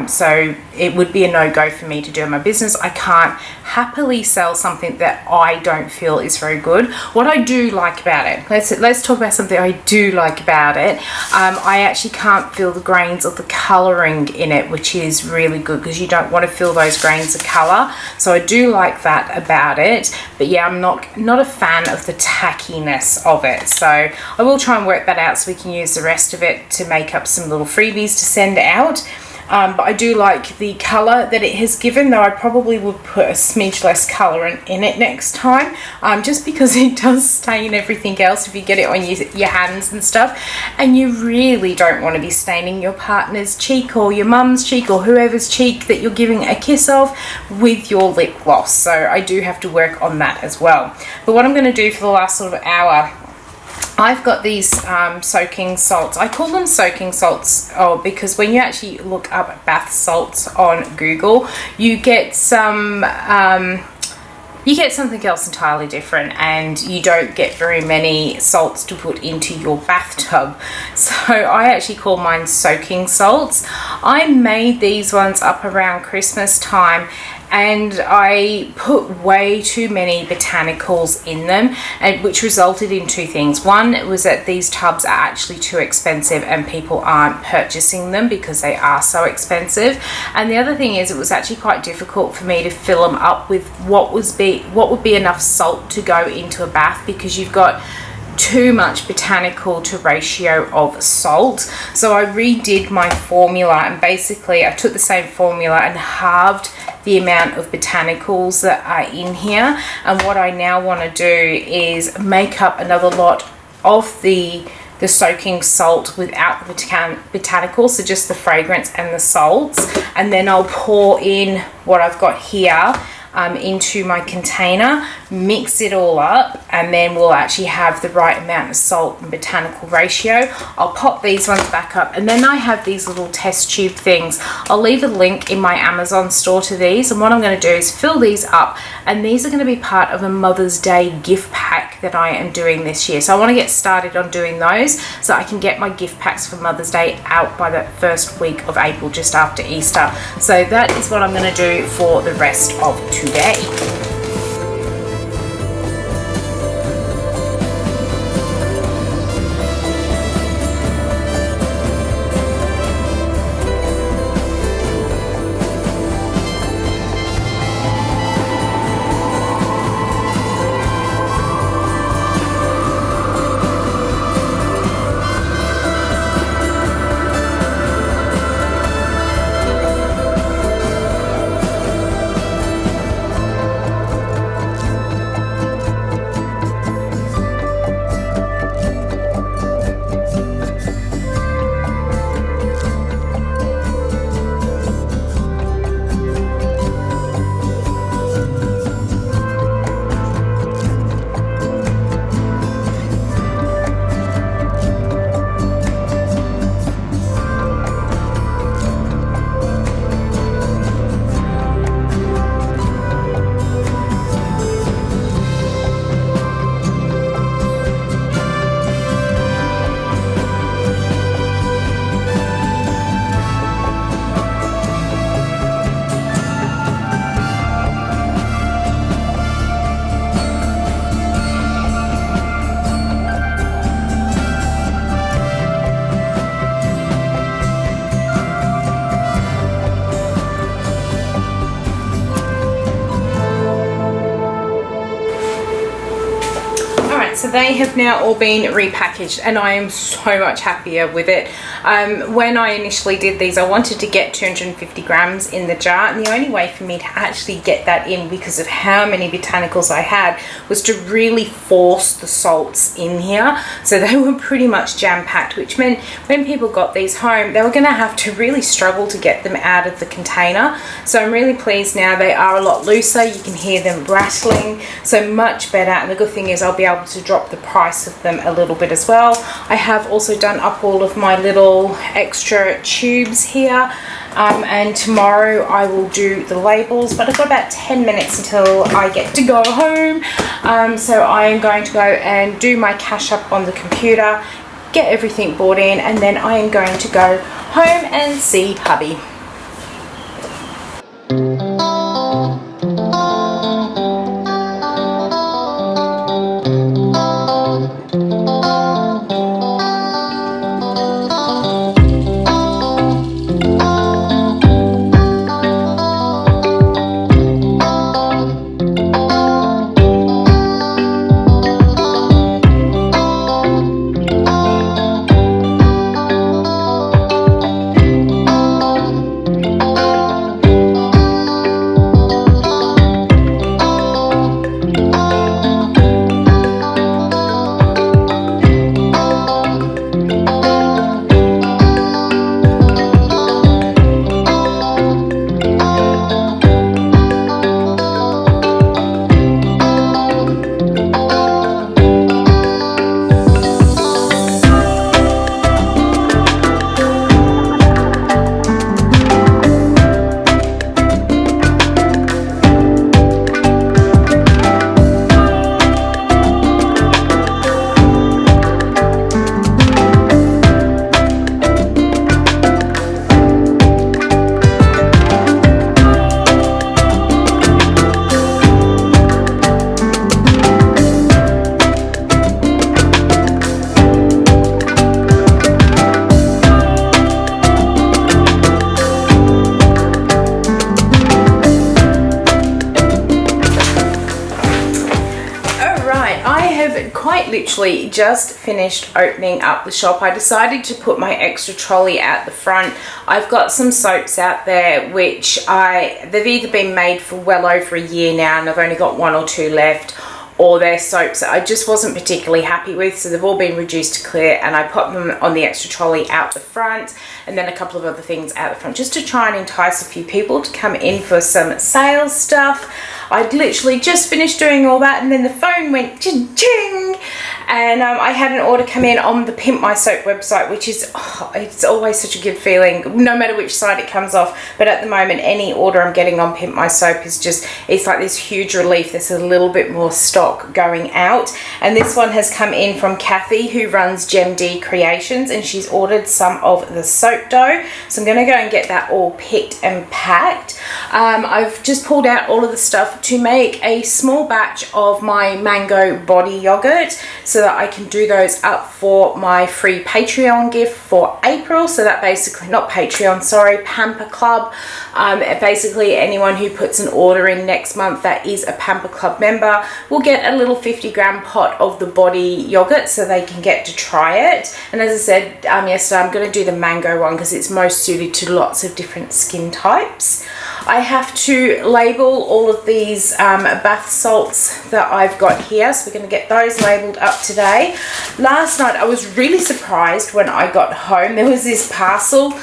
So it would be a no-go for me to do in my business. I can't happily sell something that I don't feel is very good. What I do like about it, let's talk about something I do like about it. I actually can't feel the grains of the colouring in it, which is really good because you don't want to feel those grains of colour. So I do like that about it. But yeah, I'm not a fan of the tackiness of it. So I will try and work that out so we can use the rest of it to make up some little freebies to send out. But I do like the colour that it has given, though I probably would put a smidge less colour in it next time, just because it does stain everything else if you get it on your hands and stuff, and you really don't want to be staining your partner's cheek or your mum's cheek or whoever's cheek that you're giving a kiss of with your lip gloss. So I do have to work on that as well. But what I'm going to do for the last sort of hour, I've got these soaking salts. I call them soaking salts because when you actually look up bath salts on Google, you get something else entirely different, and you don't get very many salts to put into your bathtub. So I actually call mine soaking salts. I made these ones up around Christmas time, and I put way too many botanicals in them, and which resulted in two things. One was that these tubs are actually too expensive and people aren't purchasing them because they are so expensive. And the other thing is it was actually quite difficult for me to fill them up with what would be enough salt to go into a bath, because you've got too much botanical to ratio of salt. So I redid my formula, and basically I took the same formula and halved the amount of botanicals that are in here. And what I now want to do is make up another lot of the soaking salt without the botanicals, so just the fragrance and the salts, and then I'll pour in what I've got here into my container, mix it all up, and then we'll actually have the right amount of salt and botanical ratio. I'll pop these ones back up, and then I have these little test tube things. I'll leave a link in my Amazon store to these, and what I'm going to do is fill these up, and these are going to be part of a Mother's Day gift pack pack that I am doing this year. So I want to get started on doing those so I can get my gift packs for Mother's Day out by the first week of April, just after Easter. So that is what I'm going to do for the rest of today. So they have now all been repackaged and I am so much happier with it. When I initially did these, I wanted to get 250 grams in the jar, and the only way for me to actually get that in, because of how many botanicals I had, was to really force the salts in here. So they were pretty much jam-packed, which meant when people got these home, they were going to have to really struggle to get them out of the container. So I'm really pleased now. They are a lot looser. You can hear them rattling, so much better. And the good thing is I'll be able to drop the price of them a little bit as well. I have also done up all of my little extra tubes here, and tomorrow I will do the labels, but I've got about 10 minutes until I get to go home. So I am going to go and do my cash up on the computer, get everything bought in, and then I am going to go home and see hubby. Literally just finished opening up the shop. I decided to put my extra trolley out the front. I've got some soaps out there which they've either been made for well over a year now and I've only got 1 or 2 left, or they're soaps that I just wasn't particularly happy with, so they've all been reduced to clear, and I put them on the extra trolley out the front, and then a couple of other things out the front just to try and entice a few people to come in for some sales stuff. I'd literally just finished doing all that, and then the phone went ching, and I had an order come in on the Pimp My Soap website, which is, it's always such a good feeling, no matter which side it comes off. But at the moment, any order I'm getting on Pimp My Soap is just, it's like this huge relief. There's a little bit more stock going out. And this one has come in from Kathy, who runs Gem D Creations, and she's ordered some of the soap dough. So I'm going to go and get that all picked and packed. I've just pulled out all of the stuff to make a small batch of my mango body yogurt, so that I can do those up for my free Patreon gift for April. So that basically, not Patreon, sorry, Pamper Club. Basically anyone who puts an order in next month that is a Pamper Club member will get a little 50-gram pot of the body yogurt, so they can get to try it. And as I said yesterday, I'm going to do the mango one because it's most suited to lots of different skin types. I have to label all of these bath salts that I've got here, so we're going to get those labeled up today. Last night I was really surprised when I got home. There was this parcel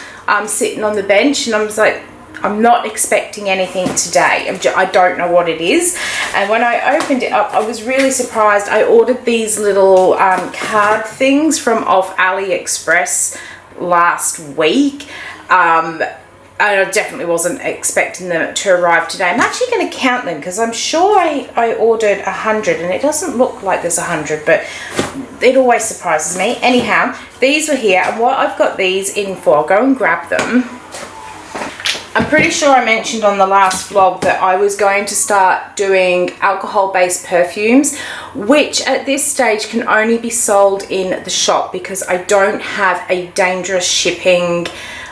sitting on the bench, and I was like, I'm not expecting anything today. I don't know what it is. And when I opened it up, I was really surprised. I ordered these little card things from off AliExpress last week. I definitely wasn't expecting them to arrive today. I'm actually going to count them because I'm sure I ordered 100, and it doesn't look like there's 100, but it always surprises me. Anyhow, these were here, and what I've got these in for, I'll go and grab them. I'm pretty sure I mentioned on the last vlog that I was going to start doing alcohol-based perfumes, which at this stage can only be sold in the shop because I don't have a dangerous shipping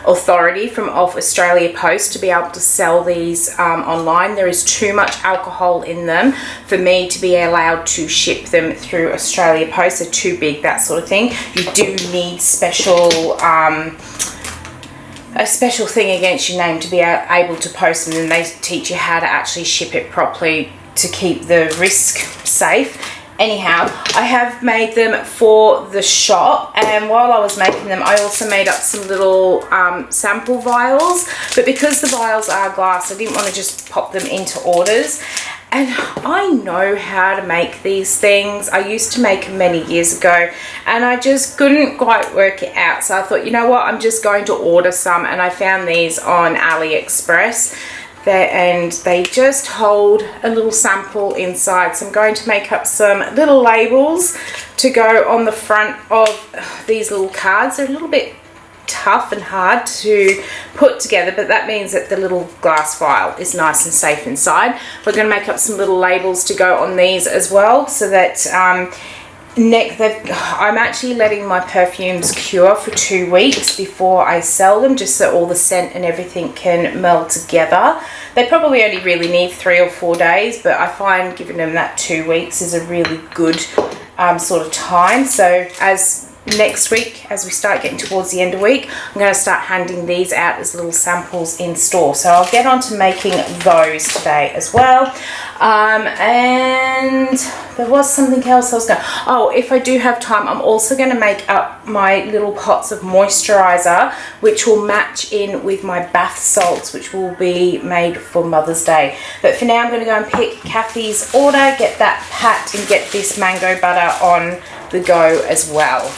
authority from off Australia Post to be able to sell these online. There is too much alcohol in them for me to be allowed to ship them through Australia Post. They're too big, that sort of thing. You do need a special thing against your name to be able to post them, and they teach you how to actually ship it properly to keep the risk safe. Anyhow, I have made them for the shop, and while I was making them, I also made up some little sample vials, but because the vials are glass, I didn't want to just pop them into orders. And I know how to make these things. I used to make them many years ago, and I just couldn't quite work it out. So I thought, you know what, I'm just going to order some, and I found these on AliExpress. And they just hold a little sample inside. So I'm going to make up some little labels to go on the front of these little cards. They're a little bit tough and hard to put together, but that means that the little glass vial is nice and safe inside. We're going to make up some little labels to go on these as well, so that I'm actually letting my perfumes cure for 2 weeks before I sell them, just so all the scent and everything can meld together. They probably only really need 3 or 4 days, but I find giving them that 2 weeks is a really good sort of time. So as next week, as we start getting towards the end of the week, I'm going to start handing these out as little samples in store. So I'll get on to making those today as well. And there was something else I was going to... Oh, if I do have time, I'm also going to make up my little pots of moisturizer, which will match in with my bath salts, which will be made for Mother's Day. But for now, I'm going to go and pick Kathy's order, get that packed, and get this mango butter on the go as well.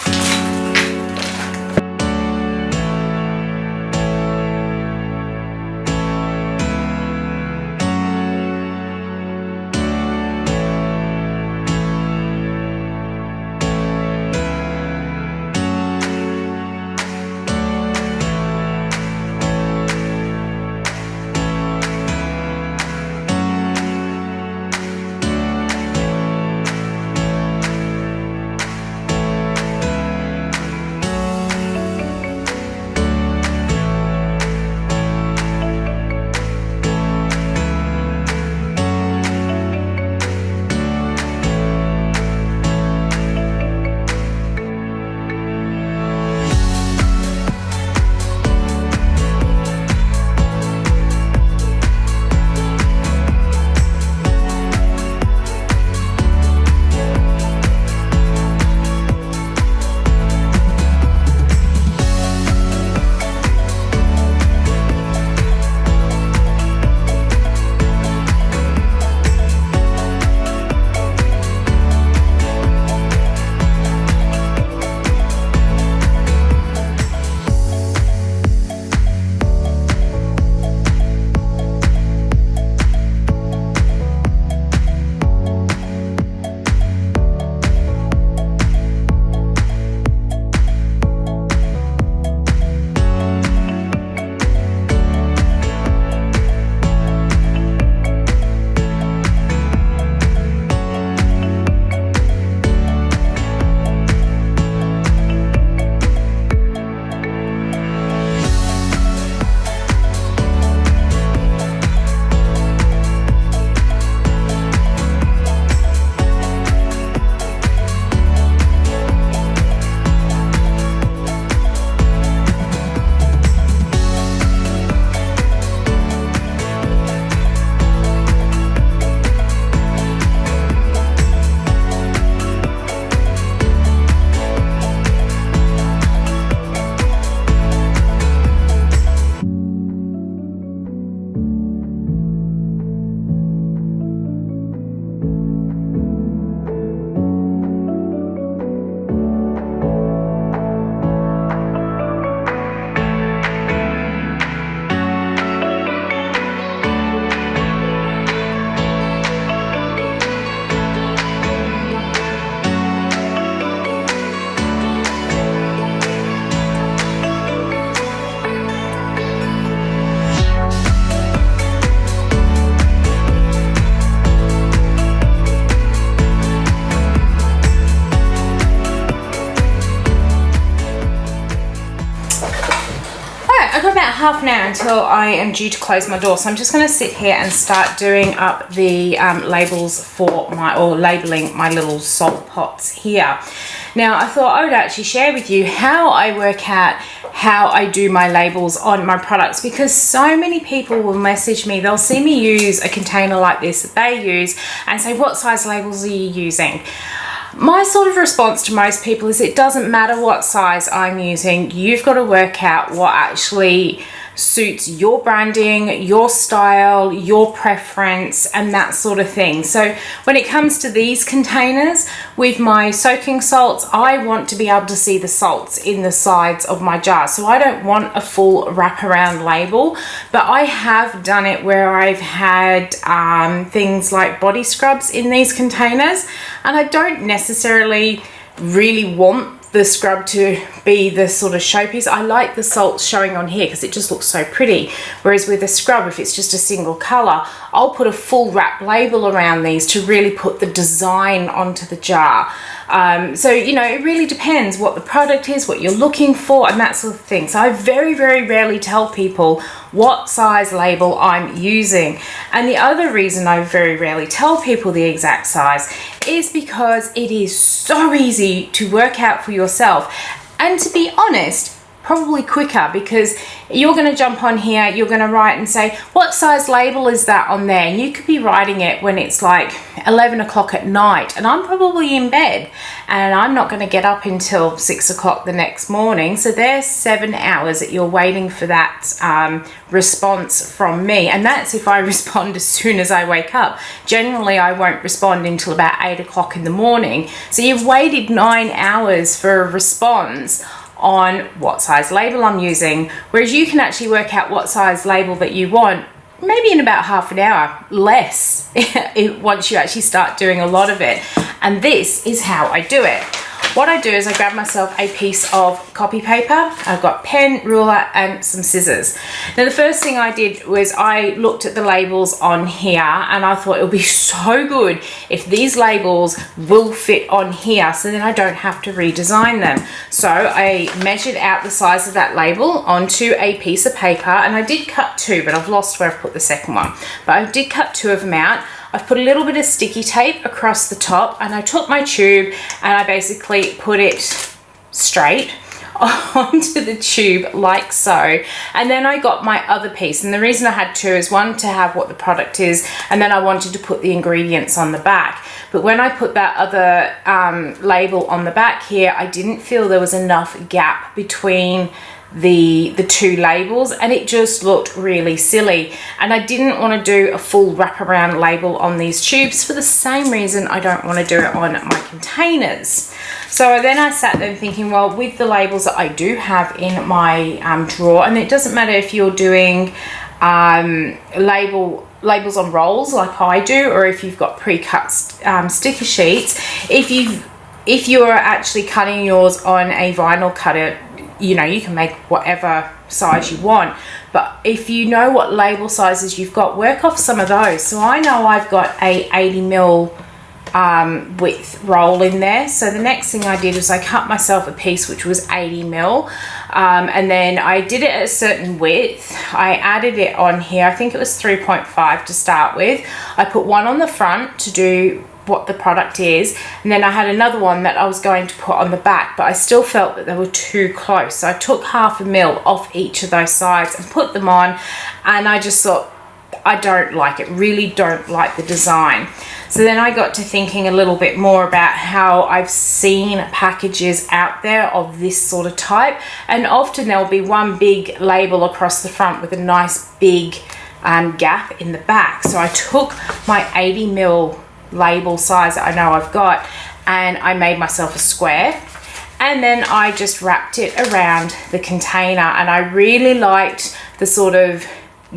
half an hour until I am due to close my door, so I'm just going to sit here and start doing up the labels for labeling my little salt pots here. Now I thought I would actually share with you how I work out how I do my labels on my products, because so many people will message me, they'll see me use a container like this that they use and say, what size labels are you using? My sort of response to most people is it doesn't matter what size I'm using, you've got to work out what actually suits your branding, your style, your preference, and that sort of thing. So when it comes to these containers with my soaking salts, I want to be able to see the salts in the sides of my jar. So I don't want a full wraparound label, but I have done it where I've had things like body scrubs in these containers, and I don't necessarily really want the scrub to be the sort of showpiece. I like the salts showing on here because it just looks so pretty, whereas with a scrub, if it's just a single color, I'll put a full wrap label around these to really put the design onto the jar. So you know, it really depends what the product is, what you're looking for, and that sort of thing. So I very rarely tell people what size label I'm using, and the other reason I very rarely tell people the exact size is because it is so easy to work out for yourself, and to be honest, probably quicker, because you're going to jump on here, you're going to write and say, what size label is that on there? And you could be writing it when it's like 11 o'clock at night, and I'm probably in bed and I'm not going to get up until 6 o'clock the next morning. So there's 7 hours that you're waiting for that response from me, and that's if I respond as soon as I wake up. Generally I won't respond until about 8 o'clock in the morning. So you've waited 9 hours for a response on what size label I'm using, whereas you can actually work out what size label that you want maybe in about half an hour, less, once you actually start doing a lot of it. And this is how I do it. What I do is I grab myself a piece of copy paper. I've got pen, ruler, and some scissors. Now the first thing I did was I looked at the labels on here, and I thought it would be so good if these labels will fit on here, so then I don't have to redesign them. So I measured out the size of that label onto a piece of paper, and I did cut 2, but I've lost where I've put the second one. But I did cut 2 of them out. I've put a little bit of sticky tape across the top, and I took my tube and I basically put it straight onto the tube like so, and then I got my other piece, and the reason I had 2 is one, to have what the product is, and then I wanted to put the ingredients on the back. But when I put that other label on the back here, I didn't feel there was enough gap between the 2 labels, and it just looked really silly, and I didn't want to do a full wraparound label on these tubes for the same reason I don't want to do it on my containers. So then I sat there thinking, well, with the labels that I do have in my drawer, and it doesn't matter if you're doing labels on rolls like I do, or if you've got pre-cut sticker sheets, if you're actually cutting yours on a vinyl cutter, you know, you can make whatever size you want, but if you know what label sizes you've got, work off some of those. So I know I've got a 80mm width roll in there, so the next thing I did was I cut myself a piece which was 80mm, and then I did it at a certain width. I added it on here, I think it was 3.5 to start with. I put one on the front to do what the product is, and then I had another one that I was going to put on the back, but I still felt that they were too close, so I took 0.5 mil off each of those sides and put them on, and I just thought, I don't like it, really don't like the design. So then I got to thinking a little bit more about how I've seen packages out there of this sort of type, and often there'll be one big label across the front with a nice big gap in the back. So I took my 80mm label size that I know I've got, and I made myself a square, and then I just wrapped it around the container, and I really liked the sort of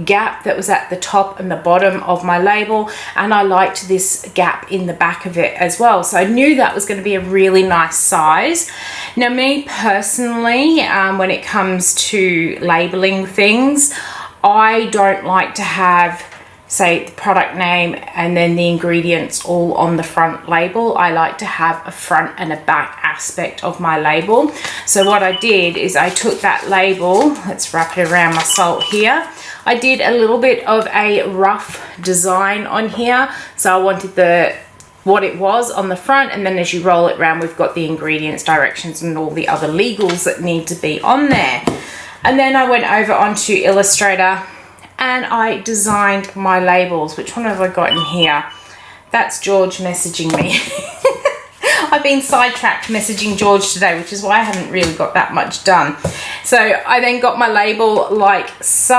gap that was at the top and the bottom of my label, and I liked this gap in the back of it as well, so I knew that was going to be a really nice size. Now me personally, when it comes to labeling things, I don't like to have say the product name and then the ingredients all on the front label. I like to have a front and a back aspect of my label. So what I did is I took that label, let's wrap it around my salt here. I did a little bit of a rough design on here. So I wanted what it was on the front, and then as you roll it around, we've got the ingredients, directions, and all the other legals that need to be on there. And then I went over onto Illustrator and I designed my labels. Which one have I got in here? That's George messaging me. I've been sidetracked messaging George today, which is why I haven't really got that much done. So I then got my label like so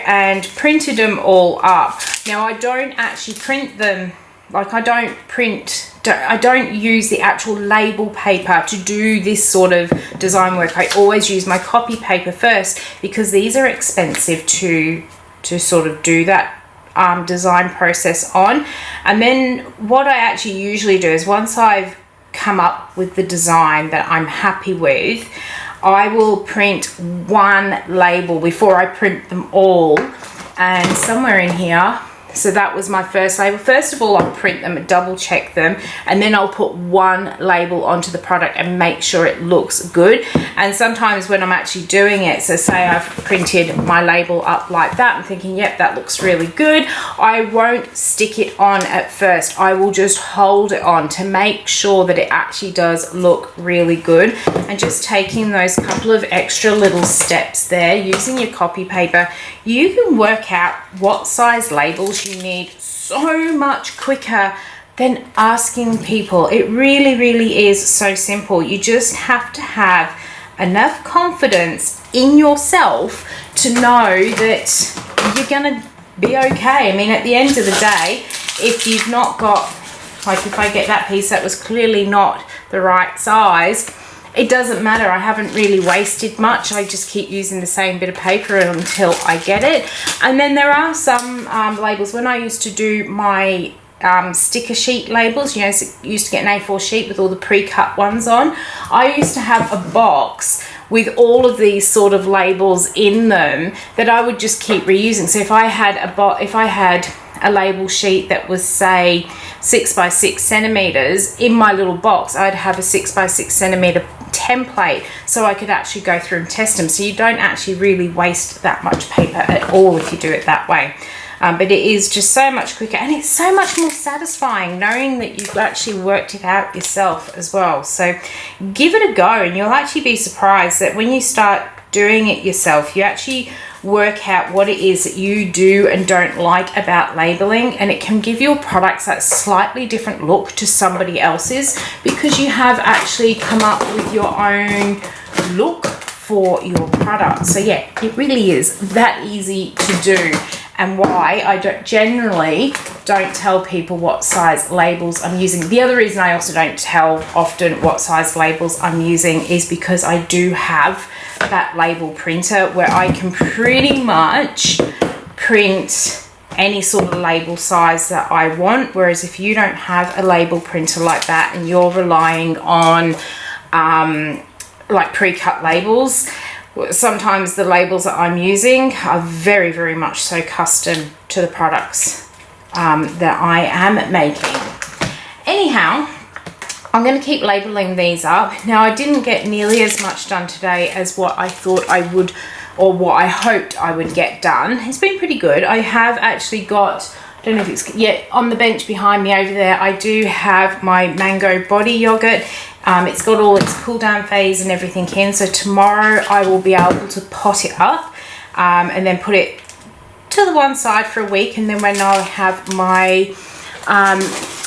and printed them all up. Now I don't actually print them, like I don't use the actual label paper to do this sort of design work. I always use my copy paper first because these are expensive to sort of do that design process on. And then what I actually usually do is once I've come up with the design that I'm happy with, I will print one label before I print them all. And somewhere in here, so that was my first label. First of all, I'll print them and double check them, and then I'll put one label onto the product and make sure it looks good. And sometimes when I'm actually doing it, so say I've printed my label up like that, I'm thinking, yep, that looks really good. I won't stick it on at first. I will just hold it on to make sure that it actually does look really good. And just taking those couple of extra little steps there, using your copy paper, you can work out what size labels you need so much quicker than asking people. It really, really is so simple. You just have to have enough confidence in yourself to know that you're gonna be okay. I mean, at the end of the day, if you've not got, like if I get that piece that was clearly not the right size, it doesn't matter. I haven't really wasted much. I just keep using the same bit of paper until I get it. And then there are some labels. When I used to do my sticker sheet labels, you know, so used to get an A4 sheet with all the pre-cut ones on, I used to have a box with all of these sort of labels in them that I would just keep reusing. So if I had a label sheet that was say 6 by 6 centimeters, in my little box I'd have a 6 by 6 centimeter template so I could actually go through and test them. So you don't actually really waste that much paper at all if you do it that way. But it is just so much quicker, and it's so much more satisfying knowing that you've actually worked it out yourself as well. So give it a go, and you'll actually be surprised that when you start doing it yourself, you actually work out what it is that you do and don't like about labeling, and it can give your products that slightly different look to somebody else's because you have actually come up with your own look for your product. So yeah, it really is that easy to do, and why I generally don't tell people what size labels I'm using. The other reason I also don't tell often what size labels I'm using is because I do have that label printer where I can pretty much print any sort of label size that I want. Whereas if you don't have a label printer like that and you're relying on like pre-cut labels, sometimes the labels that I'm using are very, very much so custom to the products that I am making. Anyhow, I'm going to keep labeling these up. Now, I didn't get nearly as much done today as what I thought I would, or what I hoped I would get done. It's been pretty good. I have actually got, I don't know if it's yet, on the bench behind me over there, I do have my mango body yogurt. It's got all its cool down phase and everything in. So tomorrow I will be able to pot it up and then put it to the one side for a week. And then when I have my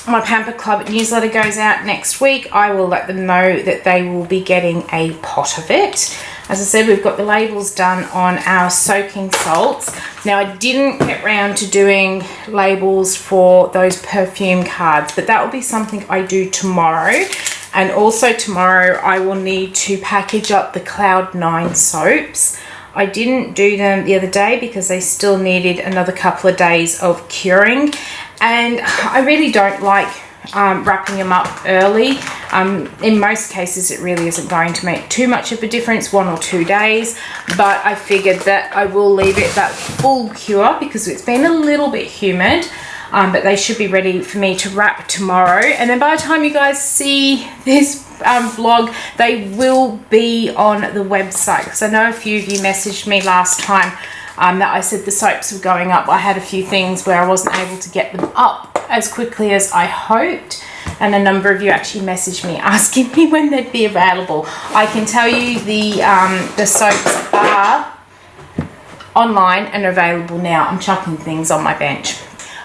my Pamper Club newsletter goes out next week, I will let them know that they will be getting a pot of it. As I said, we've got the labels done on our soaking salts. Now, I didn't get round to doing labels for those perfume cards, but that will be something I do tomorrow. And also tomorrow I will need to package up the Cloud 9 soaps. I didn't do them the other day because they still needed another couple of days of curing. And I really don't like wrapping them up early. In most cases, it really isn't going to make too much of a difference, 1 or 2 days, but I figured that I will leave it that full cure because it's been a little bit humid. But they should be ready for me to wrap tomorrow, and then by the time you guys see this vlog, they will be on the website, because I know a few of you messaged me last time that I said the soaps were going up. I had a few things where I wasn't able to get them up as quickly as I hoped, and a number of you actually messaged me asking me when they'd be available. I can tell you the soaps are online and available now. I'm chucking things on my bench.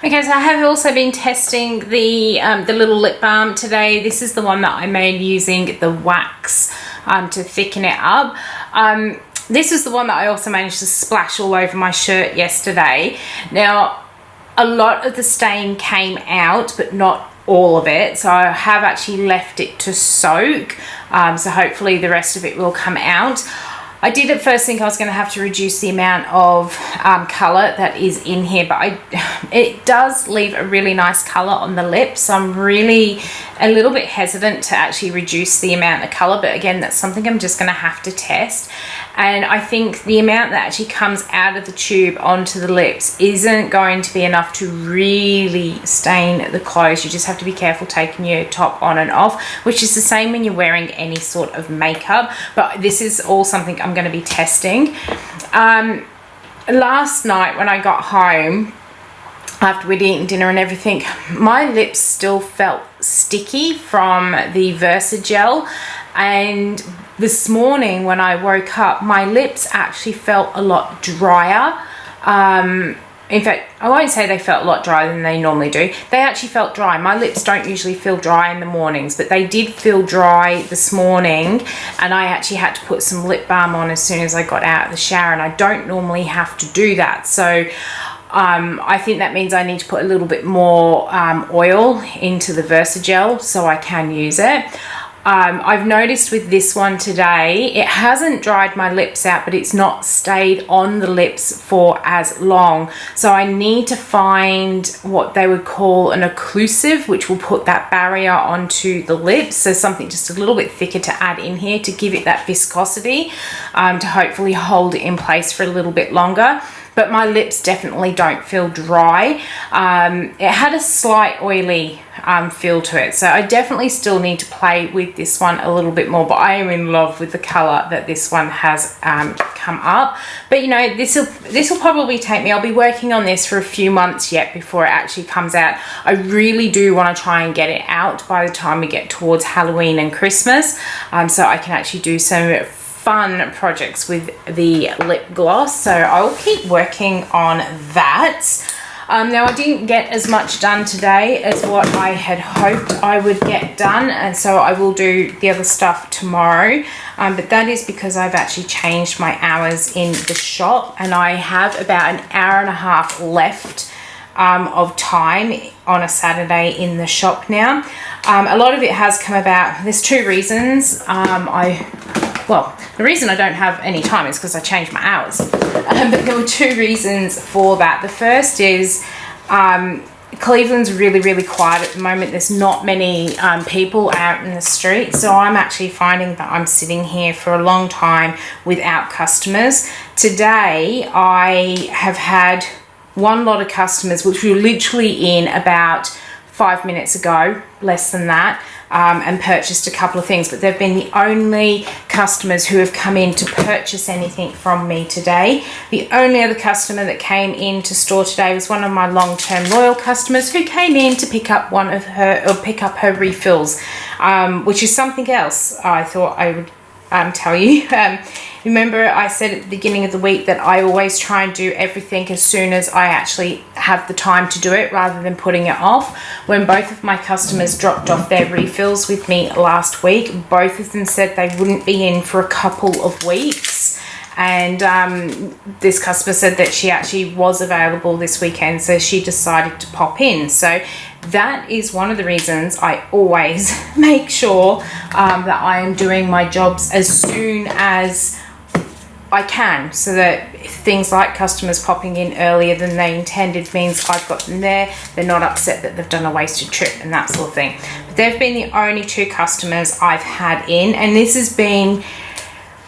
Okay, so I have also been testing the little lip balm today. This is the one that I made using the wax to thicken it up. This is the one that I also managed to splash all over my shirt yesterday. Now, a lot of the stain came out, but not all of it. So I have actually left it to soak. So hopefully the rest of it will come out. I did at first think I was going to have to reduce the amount of colour that is in here, but it does leave a really nice colour on the lips. So I'm really a little bit hesitant to actually reduce the amount of colour, but again, that's something I'm just going to have to test. And I think the amount that actually comes out of the tube onto the lips isn't going to be enough to really stain the clothes. You just have to be careful taking your top on and off, which is the same when you're wearing any sort of makeup, but this is all something I'm going to be testing. Last night when I got home, after we'd eaten dinner and everything, my lips still felt sticky from the Versagel, and this morning when I woke up, my lips actually felt a lot drier. In fact, I won't say they felt a lot drier than they normally do. They actually felt dry. My lips don't usually feel dry in the mornings, but they did feel dry this morning, and I actually had to put some lip balm on as soon as I got out of the shower, and I don't normally have to do that. So I think that means I need to put a little bit more oil into the Versagel so I can use it. I've noticed with this one today, it hasn't dried my lips out, but it's not stayed on the lips for as long. So I need to find what they would call an occlusive, which will put that barrier onto the lips. So something just a little bit thicker to add in here to give it that viscosity, to hopefully hold it in place for a little bit longer. But my lips definitely don't feel dry. It had a slight oily feel to it, so I definitely still need to play with this one a little bit more, but I am in love with the color that this one has come up. But you know, this will probably take me, I'll be working on this for a few months yet before it actually comes out. I really do want to try and get it out by the time we get towards Halloween and Christmas, so I can actually do some fun projects with the lip gloss. So I will keep working on that. Now I didn't get as much done today as what I had hoped I would get done, and so I will do the other stuff tomorrow, but that is because I've actually changed my hours in the shop, and I have about an hour and a half left of time on a Saturday in the shop now. A lot of it has come about, there's two reasons. Well, the reason I don't have any time is because I changed my hours. But there were two reasons for that. The first is Cleveland's really, really quiet at the moment. There's not many people out in the street. So I'm actually finding that I'm sitting here for a long time without customers. Today, I have had one lot of customers, which were literally in about 5 minutes ago, less than that, and purchased a couple of things, but they've been the only customers who have come in to purchase anything from me today. The only other customer that came into store today was one of my long-term loyal customers who came in to pick up pick up her refills, which is something else I thought I would tell you. Remember I said at the beginning of the week that I always try and do everything as soon as I actually have the time to do it rather than putting it off. When both of my customers dropped off their refills with me last week, both of them said they wouldn't be in for a couple of weeks, and this customer said that she actually was available this weekend, so she decided to pop in. So that is one of the reasons I always make sure that I am doing my jobs as soon as I can, so that things like customers popping in earlier than they intended means I've got them there. They're not upset that they've done a wasted trip and that sort of thing. But they've been the only 2 customers I've had in, and this has been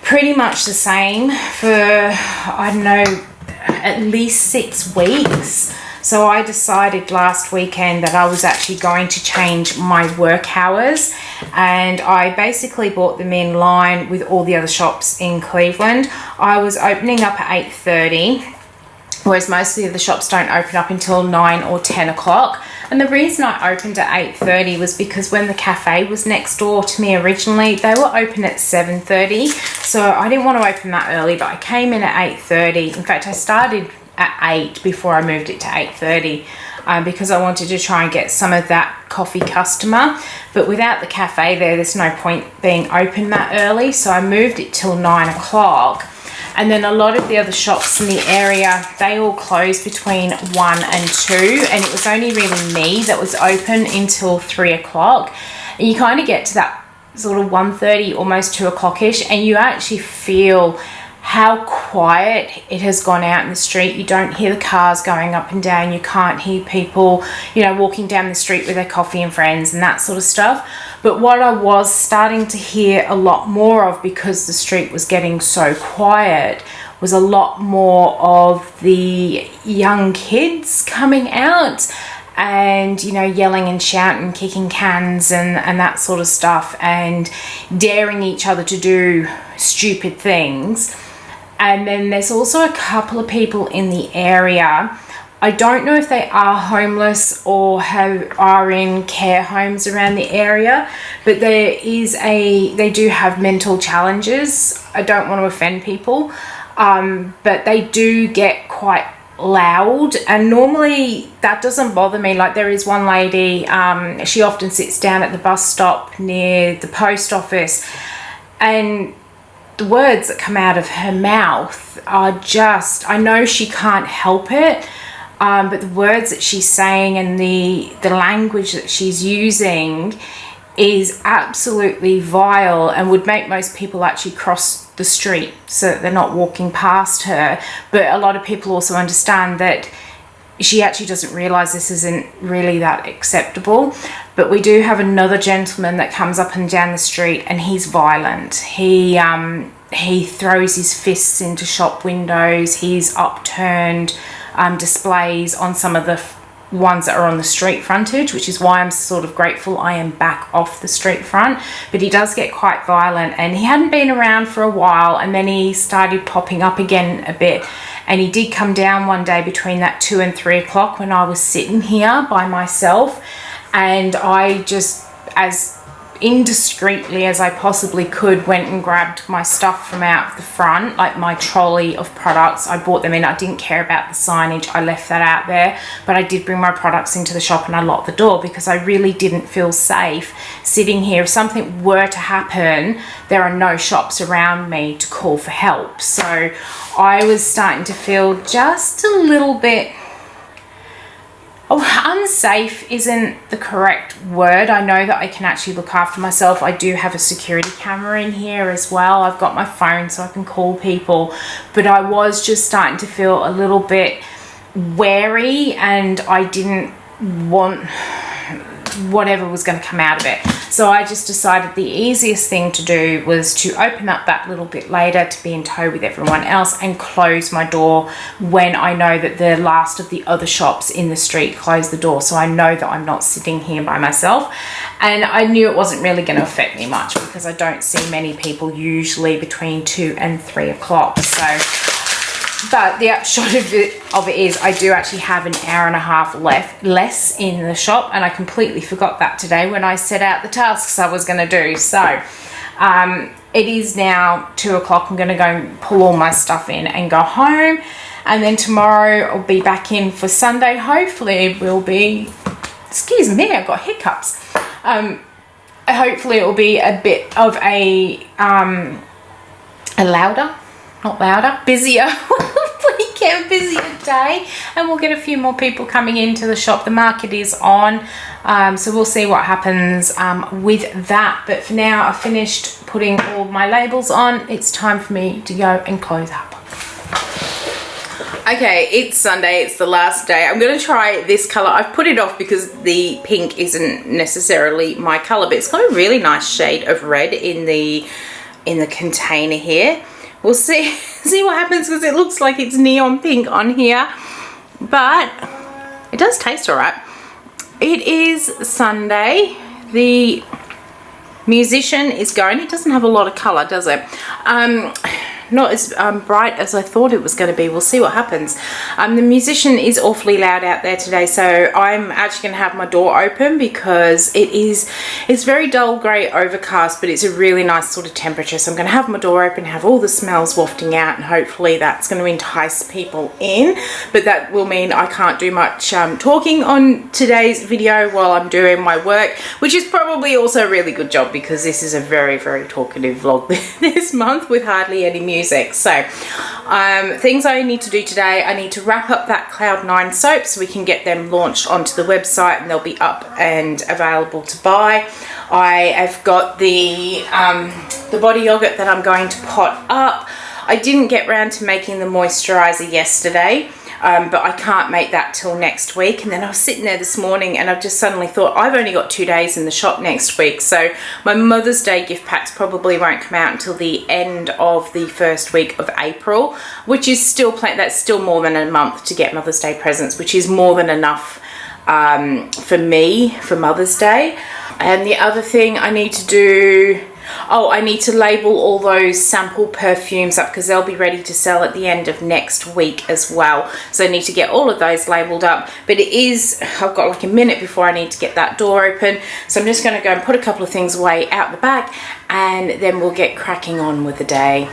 pretty much the same for, I don't know, at least 6 weeks. So I decided last weekend that I was actually going to change my work hours, and I basically bought them in line with all the other shops in Cleveland. I was opening up at 8:30, whereas most of the shops don't open up until 9 or 10 o'clock. And the reason I opened at 8:30 was because when the cafe was next door to me originally, they were open at 7:30. So I didn't want to open that early, but I came in at 8:30. In fact, I started at 8 before I moved it to 8:30 because I wanted to try and get some of that coffee customer. But without the cafe there's no point being open that early. So I moved it till 9 o'clock. And then a lot of the other shops in the area, they all closed between 1 and 2. And it was only really me that was open until 3 o'clock. And you kind of get to that sort of 1:30, almost 2 o'clock-ish, and you actually feel how quiet it has gone out in the street. You don't hear the cars going up and down. You can't hear people, you know, walking down the street with their coffee and friends and that sort of stuff. But what I was starting to hear a lot more of, because the street was getting so quiet, was a lot more of the young kids coming out and, you know, yelling and shouting, kicking cans and that sort of stuff, and daring each other to do stupid things. And then there's also a couple of people in the area. I don't know if they are homeless or are in care homes around the area, but they do have mental challenges. I don't want to offend people, but they do get quite loud, and normally that doesn't bother me. Like, there is one lady, she often sits down at the bus stop near the post office, and the words that come out of her mouth are just, I know she can't help it, but the words that she's saying and the language that she's using is absolutely vile and would make most people actually cross the street so that they're not walking past her. But a lot of people also understand that she actually doesn't realise this isn't really that acceptable. But we do have another gentleman that comes up and down the street, and he's violent. He throws his fists into shop windows. He's upturned displays on some of the ones that are on the street frontage, which is why I'm sort of grateful I am back off the street front. But he does get quite violent, and he hadn't been around for a while, and then he started popping up again a bit. And he did come down one day between that 2 and 3 o'clock when I was sitting here by myself, and I just, as indiscreetly as I possibly could, went and grabbed my stuff from out the front, like my trolley of products. I brought them in. I didn't care about the signage. I left that out there, but I did bring my products into the shop, and I locked the door because I really didn't feel safe sitting here. If something were to happen, there are no shops around me to call for help. So I was starting to feel just a little bit, unsafe isn't the correct word. I know that I can actually look after myself. I do have a security camera in here as well. I've got my phone so I can call people, but I was just starting to feel a little bit wary, and I didn't want whatever was going to come out of it. So I just decided the easiest thing to do was to open up that little bit later to be in tow with everyone else, and close my door when I know that the last of the other shops in the street close the door, so I know that I'm not sitting here by myself. And I knew it wasn't really going to affect me much because I don't see many people usually between 2 and 3 o'clock. So, but the upshot of it is I do actually have an hour and a half less in the shop, and I completely forgot that today when I set out the tasks I was going to do. So it is now 2 o'clock. I'm going to go and pull all my stuff in and go home, and then tomorrow I'll be back in for Sunday. Hopefully it will be, excuse me, I've got hiccups. Hopefully it will be a bit of a busier probably get a busier day, and we'll get a few more people coming into the shop. The market is on, so we'll see what happens with that. But for now, I've finished putting all my labels on. It's time for me to go and close up. Okay, it's Sunday, it's the last day. I'm going to try this colour. I've put it off because the pink isn't necessarily my colour, but it's got a really nice shade of red in the container here. We'll see what happens, because it looks like it's neon pink on here, but it does taste alright. It is Sunday. The musician is going. It doesn't have a lot of colour, does it? Not as bright as I thought it was going to be. We'll see what happens. The musician is awfully loud out there today, so I'm actually going to have my door open because it's very dull grey overcast, but it's a really nice sort of temperature. So I'm going to have my door open, have all the smells wafting out, and hopefully that's going to entice people in. But that will mean I can't do much talking on today's video while I'm doing my work, which is probably also a really good job, because this is a very, very talkative vlog this month with hardly any music. So things I need to do today: I need to wrap up that Cloud9 soap so we can get them launched onto the website and they'll be up and available to buy. I have got the body yogurt that I'm going to pot up. I didn't get round to making the moisturizer yesterday, but I can't make that till next week. And then I was sitting there this morning and I've just suddenly thought, I've only got 2 days in the shop next week, so my Mother's Day gift packs probably won't come out until the end of the first week of April, which is still that's still more than a month to get Mother's Day presents, which is more than enough for me for Mother's Day. And the other thing I need to do, I need to label all those sample perfumes up, because they'll be ready to sell at the end of next week as well. So I need to get all of those labeled up. But I've got like a minute before I need to get that door open. So I'm just going to go and put a couple of things away out the back, and then we'll get cracking on with the day.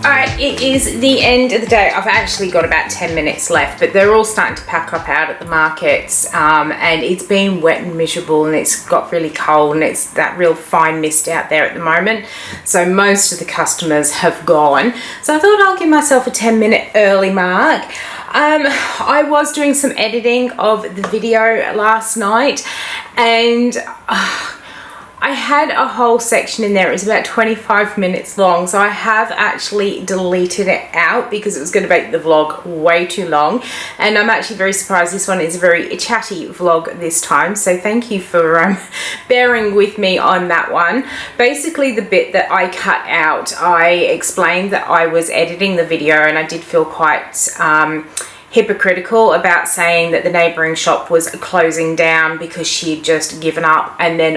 Alright, it is the end of the day. I've actually got about 10 minutes left, but they're all starting to pack up out at the markets, and it's been wet and miserable, and it's got really cold, and it's that real fine mist out there at the moment. So most of the customers have gone. So I thought I'll give myself a 10-minute early mark. I was doing some editing of the video last night, and I had a whole section in there. It was about 25 minutes long, so I have actually deleted it out because it was going to make the vlog way too long, and I'm actually very surprised. This one is a very chatty vlog this time, so thank you for bearing with me on that one. Basically, the bit that I cut out, I explained that I was editing the video, and I did feel quite hypocritical about saying that the neighbouring shop was closing down because she'd just given up, and then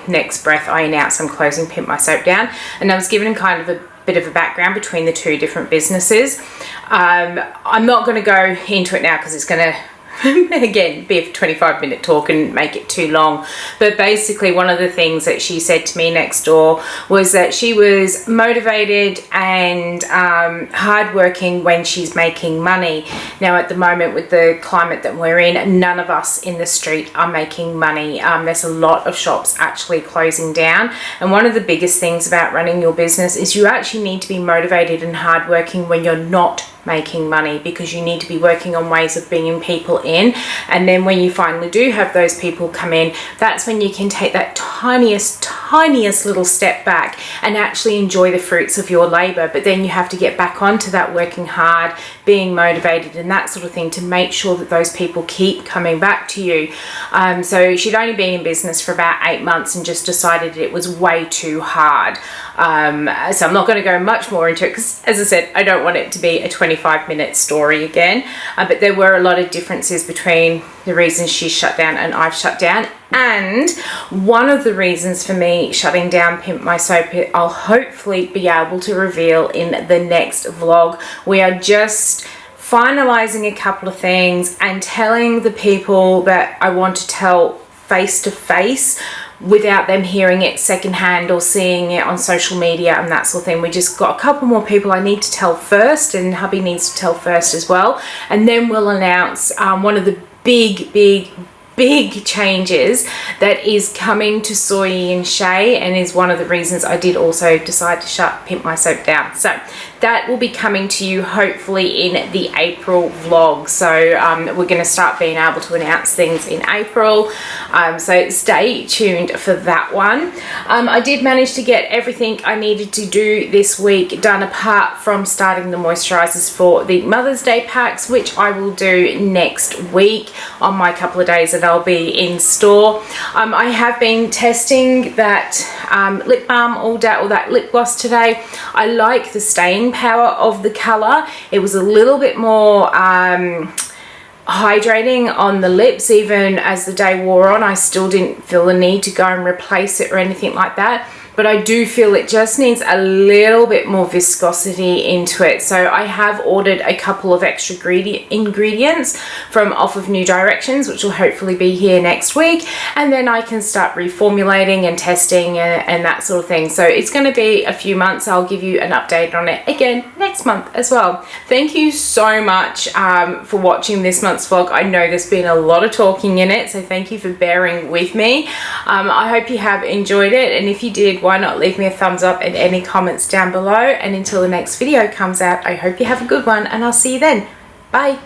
next breath I announced I'm closing Pimp My Soap down, and I was given kind of a bit of a background between the two different businesses. I'm not going to go into it now because it's going to again be a 25-minute talk and make it too long, but basically one of the things that she said to me next door was that she was motivated and hardworking when she's making money. Now at the moment, with the climate that we're in, none of us in the street are making money. There's a lot of shops actually closing down, and one of the biggest things about running your business is you actually need to be motivated and hardworking when you're not making money, because you need to be working on ways of bringing people in, and then when you finally do have those people come in, that's when you can take that tiniest little step back and actually enjoy the fruits of your labor. But then you have to get back onto that working hard, being motivated and that sort of thing to make sure that those people keep coming back to you. So she'd only been in business for about 8 months and just decided it was way too hard. So I'm not going to go much more into it because, as I said, I don't want it to be a 25-minute story again, but there were a lot of differences between the reasons she shut down and I've shut down. And one of the reasons for me shutting down Pimp My Soap, I'll hopefully be able to reveal in the next vlog. We are just finalizing a couple of things and telling the people that I want to tell face to face without them hearing it secondhand or seeing it on social media and that sort of thing. We just got a couple more people I need to tell first, and hubby needs to tell first as well, and then we'll announce one of the big changes that is coming to Soy and Shea, and is one of the reasons I did also decide to shut Pimp My Soap down. So that will be coming to you hopefully in the April vlog. So we're going to start being able to announce things in April, so stay tuned for that one. I did manage to get everything I needed to do this week done, apart from starting the moisturizers for the Mother's Day packs, which I will do next week on my couple of days that I'll be in store. I have been testing that lip balm all day, or that lip gloss today. I like the staying power of the color. It was a little bit more hydrating on the lips. Even as the day wore on, I still didn't feel the need to go and replace it or anything like that, but I do feel it just needs a little bit more viscosity into it. So I have ordered a couple of extra ingredients from off of New Directions, which will hopefully be here next week, and then I can start reformulating and testing and that sort of thing. So it's going to be a few months. I'll give you an update on it again next month as well. Thank you so much for watching this month's vlog. I know there's been a lot of talking in it, so thank you for bearing with me. I hope you have enjoyed it, and if you did, why not leave me a thumbs up and any comments down below. And until the next video comes out, I hope you have a good one, and I'll see you then. Bye.